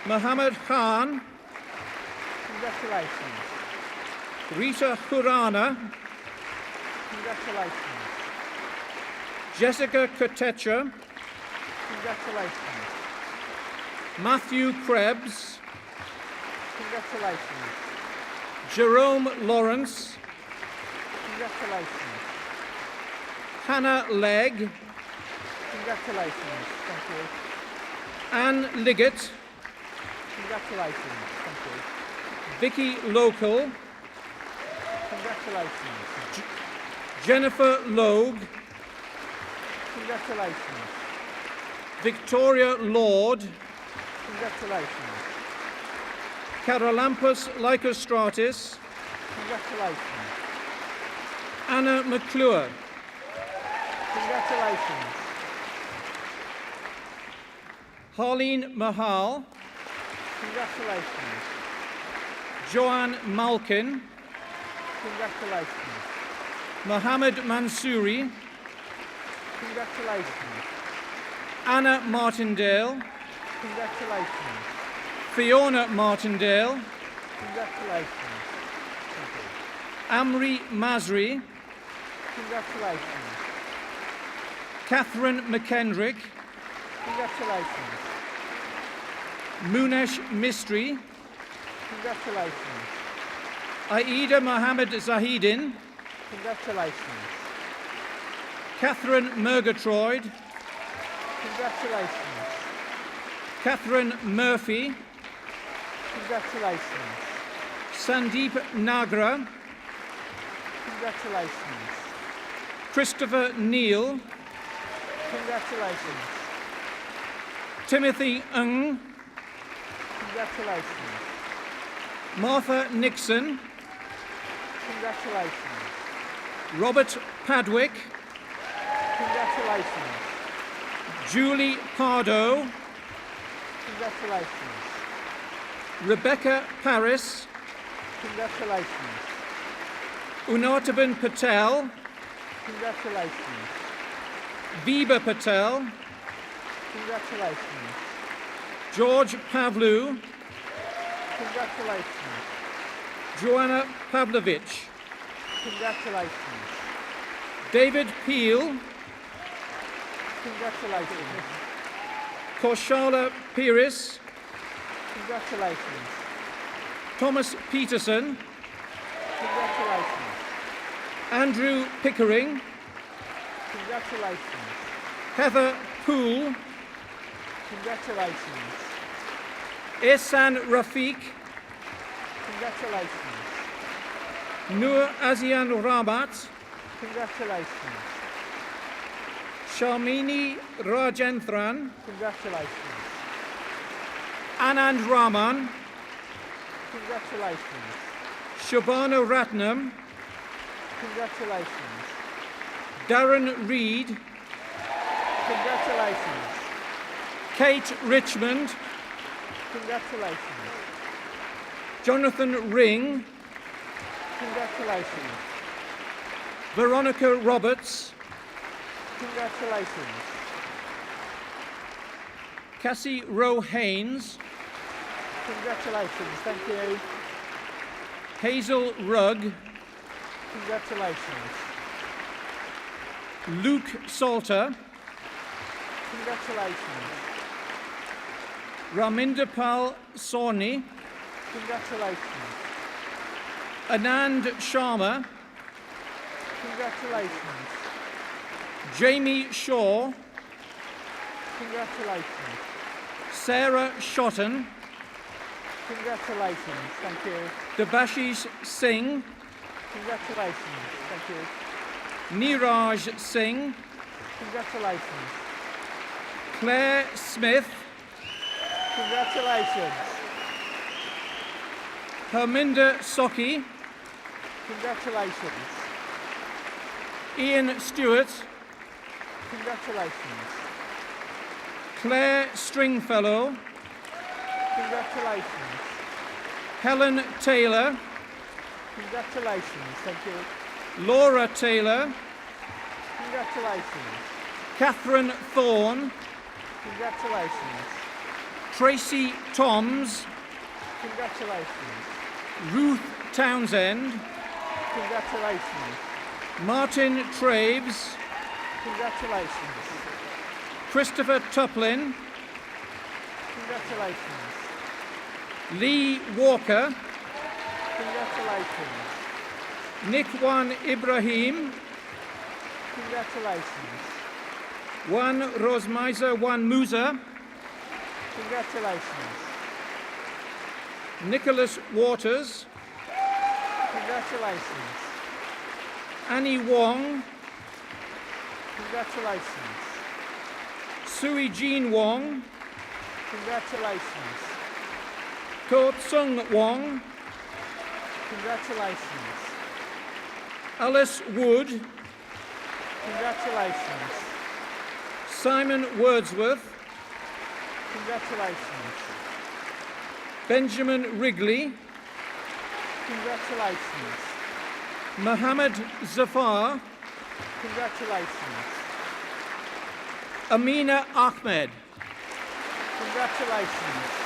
Mohammed Khan, Congratulations. Rita Khurana, Congratulations. Jessica Kotecha, Congratulations. Matthew Krebs, Congratulations. Jerome Lawrence, Congratulations. Hannah Legg, Congratulations. Thank you. Anne Liggett, Congratulations. Thank you. Vicky Local, Congratulations. Jennifer Logue, Congratulations. Victoria Lord, Congratulations. Carolampus Lycostratus, Congratulations. Anna McClure, Congratulations. Harleen Mahal, Congratulations. Joanne Malkin, Congratulations. Mohammed Mansouri, Congratulations. Anna Martindale, Congratulations. Fiona Martindale, Congratulations. Amri Masri, Congratulations. Catherine McKendrick, Congratulations. Munesh Mistry, Congratulations. Aida Mohammed Zahidin, Congratulations. Catherine Murgatroyd, Congratulations. Catherine Murphy, Congratulations. Sandeep Nagra, Congratulations. Christopher Neal, Congratulations. Timothy Ng, Congratulations. Martha Nixon, Congratulations. Robert Padwick, Congratulations. Julie Pardo, Congratulations. Rebecca Paris, Congratulations. Unartaban Patel, Congratulations. Biba Patel, Congratulations. George Pavlou, Congratulations. Joanna Pavlovich, Congratulations. David Peel, Congratulations. Korshala Piris, Congratulations. Thomas Peterson, Congratulations. Andrew Pickering, Congratulations. Heather Poole, Congratulations. Ehsan Rafiq, Congratulations. Nur Azian Rabat, Congratulations. Sharmini Rajendran, Congratulations. Anand Raman, Congratulations. Shabana Ratnam, Congratulations. Darren Reed, Congratulations. Kate Richmond, Congratulations. Jonathan Ring, Congratulations. Veronica Roberts, Congratulations. Cassie Rowe Haynes, Congratulations. Thank you. Hazel Rugg, Congratulations. Luke Salter, Congratulations. Raminda Pal Sawhney, Congratulations. Anand Sharma, Congratulations. Jamie Shaw, Congratulations. Sarah Shotton, Congratulations. Thank you. Debashish Singh, Congratulations. Thank you. Neeraj Singh, Congratulations. Claire Smith, Congratulations. Herminder Sokhi, Congratulations. Ian Stewart, Congratulations. Claire Stringfellow, Congratulations. Helen Taylor, Congratulations. Thank you. Laura Taylor, Congratulations. Catherine Thorne, Congratulations. Tracy Toms, Congratulations. Ruth Townsend, Congratulations. Martin Traves, Congratulations. Christopher Tuplin, Congratulations. Lee Walker, Congratulations. Nikwan Ibrahim, Congratulations. Wan Rosmiza Wan Musa, Congratulations. Nicholas Waters, Congratulations. Annie Wong, Congratulations. Sui Jean Wong, Congratulations. Ko Tsung Wong, Congratulations. Alice Wood, Congratulations. Simon Wordsworth, Congratulations. Benjamin Wrigley, Congratulations. Mohammed Zafar, Congratulations. Amina Ahmed. Congratulations.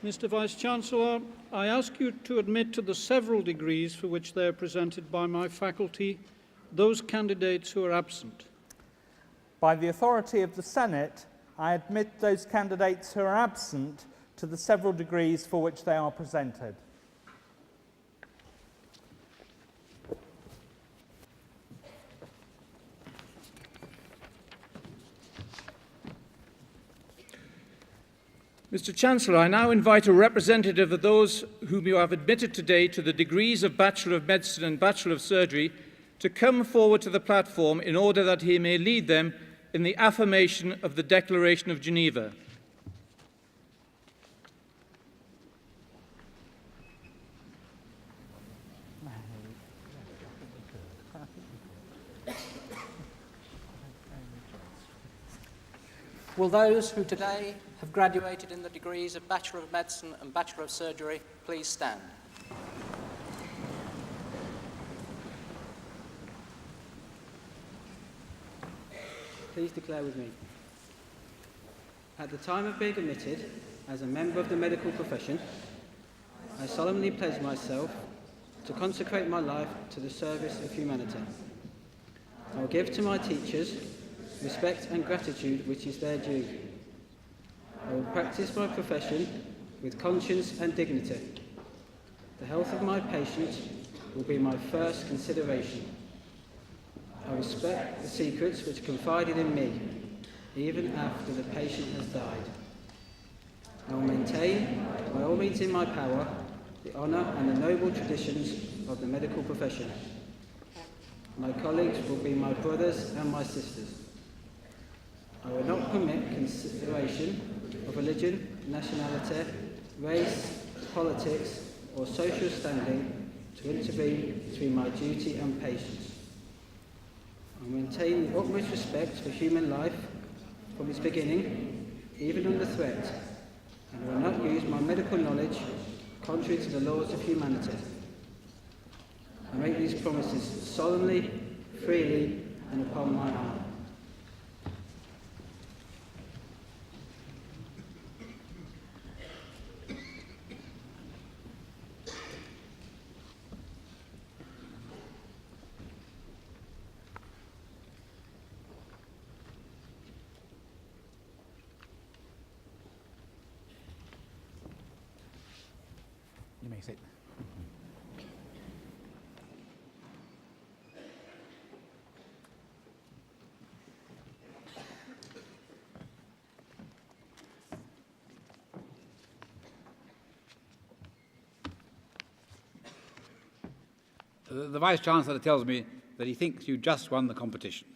Mr. Vice-Chancellor, I ask you to admit to the several degrees for which they are presented by my faculty those candidates who are absent. By the authority of the Senate, I admit those candidates who are absent to the several degrees for which they are presented. Mr. Chancellor, I now invite a representative of those whom you have admitted today to the degrees of Bachelor of Medicine and Bachelor of Surgery to come forward to the platform in order that he may lead them in the affirmation of the Declaration of Geneva. Will those who today have graduated in the degrees of Bachelor of Medicine and Bachelor of Surgery please stand? Please declare with me. At the time of being admitted as a member of the medical profession, I solemnly pledge myself to consecrate my life to the service of humanity. I will give to my teachers respect and gratitude which is their due. I will practice my profession with conscience and dignity. The health of my patients will be my first consideration. I respect the secrets which are confided in me, even after the patient has died. I will maintain, by all means in my power, the honour and the noble traditions of the medical profession. My colleagues will be my brothers and my sisters. I will not permit consideration of religion, nationality, race, politics, or social standing to intervene between my duty and patients. I will maintain the utmost respect for human life from its beginning, even under threat, and I will not use my medical knowledge contrary to the laws of humanity. I make these promises solemnly, freely, and upon my honour. You may sit. The Vice-Chancellor tells me that he thinks you just won the competition.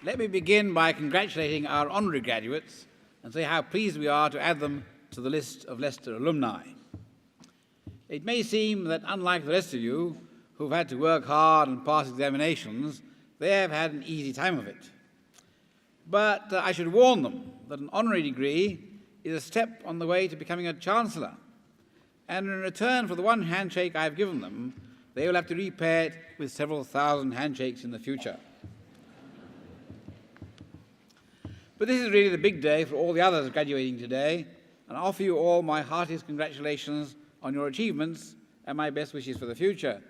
Let me begin by congratulating our honorary graduates and say how pleased we are to add them to the list of Leicester alumni. It may seem that, unlike the rest of you, who've had to work hard and pass examinations, they have had an easy time of it. But I should warn them that an honorary degree is a step on the way to becoming a chancellor, and in return for the one handshake I've given them, they will have to repay it with several thousand handshakes in the future. But this is really the big day for all the others graduating today, and I offer you all my heartiest congratulations on your achievements and my best wishes for the future.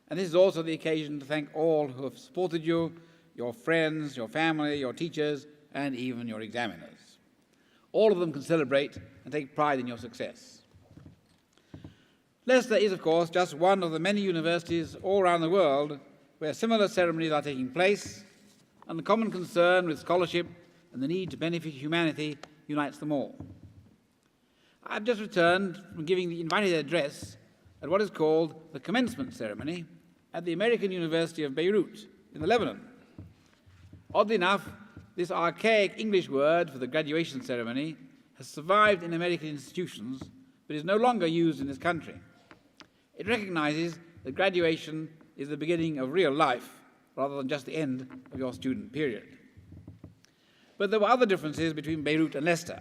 And this is also the occasion to thank all who have supported you, your friends, your family, your teachers, and even your examiners. All of them can celebrate and take pride in your success. Leicester is, of course, just one of the many universities all around the world where similar ceremonies are taking place, and the common concern with scholarship and the need to benefit humanity unites them all. I've just returned from giving the invited address at what is called the commencement ceremony at the American University of Beirut in the Lebanon. Oddly enough, this archaic English word for the graduation ceremony has survived in American institutions but is no longer used in this country. It recognizes that graduation is the beginning of real life rather than just the end of your student period. But there were other differences between Beirut and Leicester,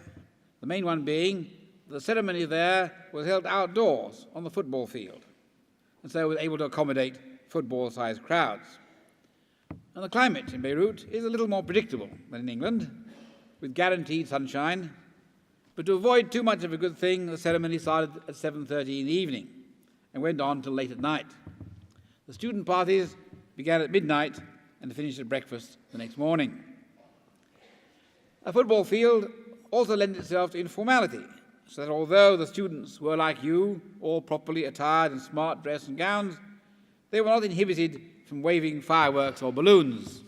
the main one being the ceremony there was held outdoors on the football field, and so was able to accommodate football-sized crowds. And the climate in Beirut is a little more predictable than in England, with guaranteed sunshine. But to avoid too much of a good thing, the ceremony started at 7:30 in the evening and went on till late at night. The student parties began at midnight and finished at breakfast the next morning. A football field also lends itself to informality, so that although the students were like you, all properly attired in smart dress and gowns, they were not inhibited from waving fireworks or balloons.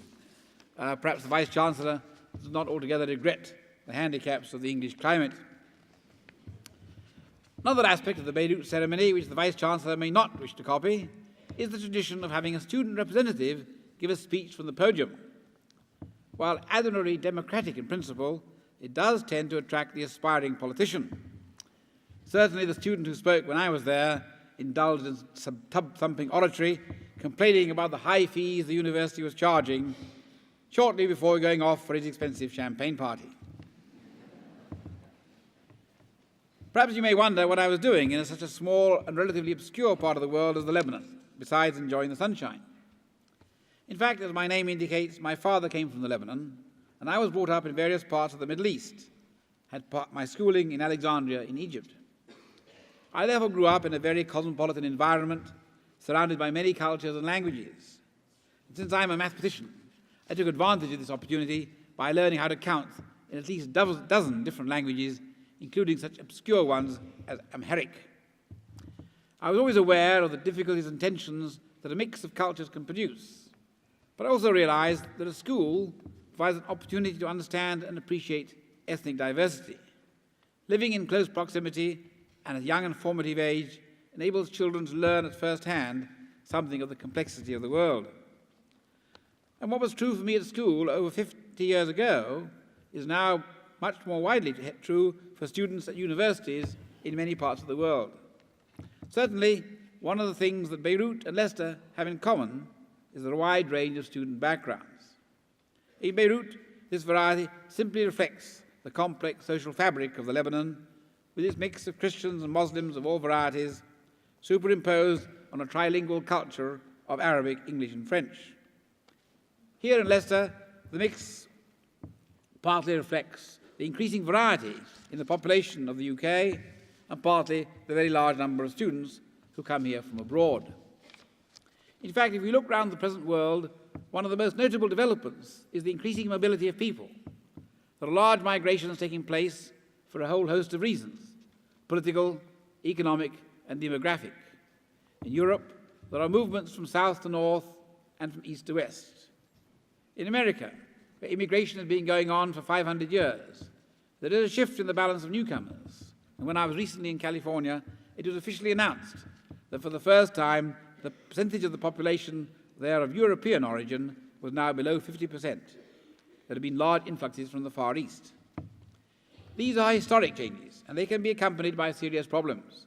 Perhaps the Vice-Chancellor does not altogether regret the handicaps of the English climate. Another aspect of the Beirut ceremony, which the Vice-Chancellor may not wish to copy, is the tradition of having a student representative give a speech from the podium. While admirably democratic in principle, it does tend to attract the aspiring politician. Certainly the student who spoke when I was there indulged in some tub-thumping oratory, complaining about the high fees the university was charging, shortly before going off for his expensive champagne party. Perhaps you may wonder what I was doing in such a small and relatively obscure part of the world as the Lebanon, besides enjoying the sunshine. In fact, as my name indicates, my father came from the Lebanon, and I was brought up in various parts of the Middle East, had my schooling in Alexandria in Egypt. I therefore grew up in a very cosmopolitan environment, surrounded by many cultures and languages. And since I am a mathematician, I took advantage of this opportunity by learning how to count in at least a dozen different languages, including such obscure ones as Amharic. I was always aware of the difficulties and tensions that a mix of cultures can produce, but I also realized that a school provides an opportunity to understand and appreciate ethnic diversity. Living in close proximity and at a young and formative age enables children to learn at first hand something of the complexity of the world. And what was true for me at school over 50 years ago is now much more widely true for students at universities in many parts of the world. Certainly, one of the things that Beirut and Leicester have in common is the wide range of student backgrounds. In Beirut, this variety simply reflects the complex social fabric of the Lebanon, with its mix of Christians and Muslims of all varieties, superimposed on a trilingual culture of Arabic, English, and French. Here in Leicester, the mix partly reflects the increasing variety in the population of the UK and partly the very large number of students who come here from abroad. In fact, if we look around the present world, one of the most notable developments is the increasing mobility of people. There are large migrations taking place for a whole host of reasons: political, economic, and demographic. In Europe, there are movements from south to north and from east to west. In America, where immigration has been going on for 500 years, there is a shift in the balance of newcomers. And when I was recently in California, it was officially announced that for the first time, the percentage of the population there of European origin was now below 50%. There have been large influxes from the Far East. These are historic changes, and they can be accompanied by serious problems.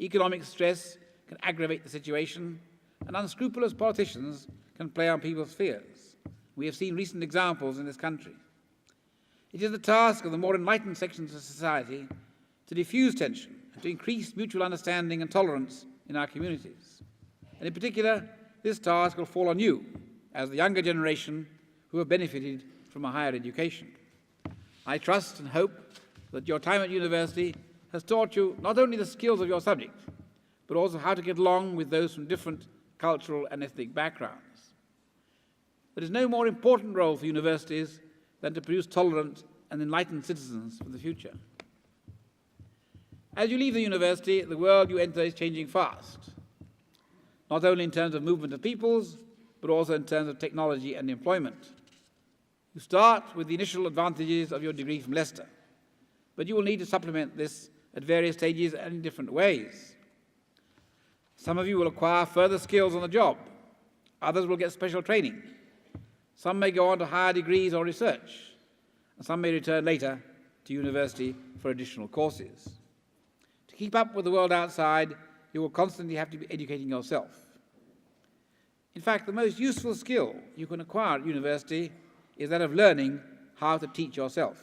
Economic stress can aggravate the situation, and unscrupulous politicians can play on people's fears. We have seen recent examples in this country. It is the task of the more enlightened sections of society to diffuse tension and to increase mutual understanding and tolerance in our communities. And in particular, this task will fall on you, as the younger generation who have benefited from a higher education. I trust and hope that your time at university has taught you not only the skills of your subject, but also how to get along with those from different cultural and ethnic backgrounds. There is no more important role for universities than to produce tolerant and enlightened citizens for the future. As you leave the university, the world you enter is changing fast, not only in terms of movement of peoples, but also in terms of technology and employment. You start with the initial advantages of your degree from Leicester, but you will need to supplement this at various stages and in different ways. Some of you will acquire further skills on the job. Others will get special training. Some may go on to higher degrees or research, and some may return later to university for additional courses. To keep up with the world outside, you will constantly have to be educating yourself. In fact, the most useful skill you can acquire at university is that of learning how to teach yourself.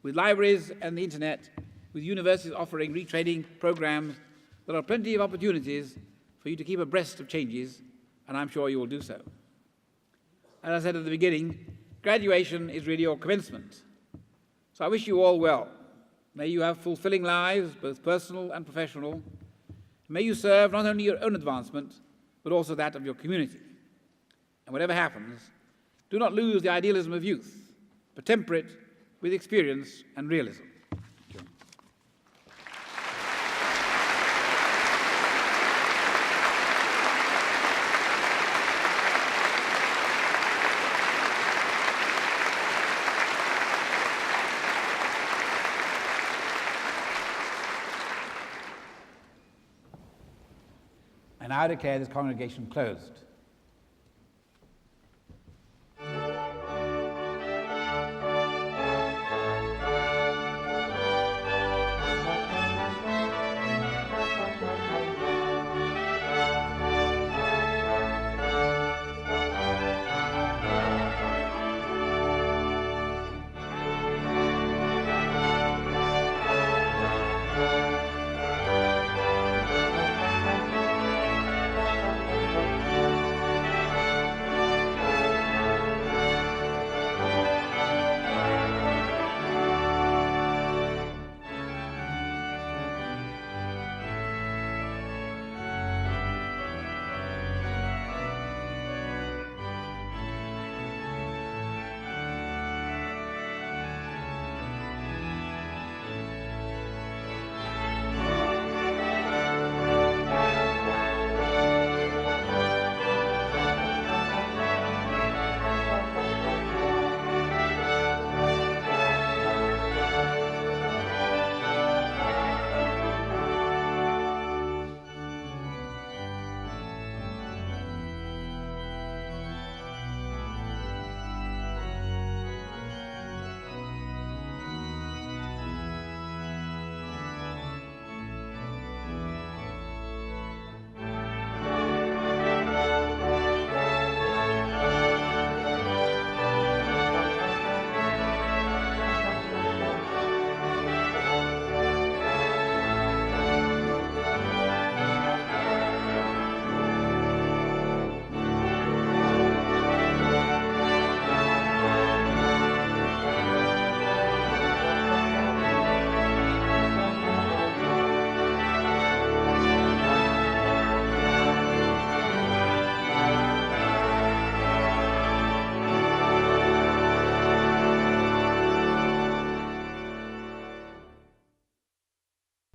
With libraries and the internet, with universities offering retraining programs, there are plenty of opportunities for you to keep abreast of changes, and I'm sure you will do so. As I said at the beginning, graduation is really your commencement. So I wish you all well. May you have fulfilling lives, both personal and professional. May you serve not only your own advancement, but also that of your community. And whatever happens, do not lose the idealism of youth, but temper it with experience and realism. I now declare this congregation closed.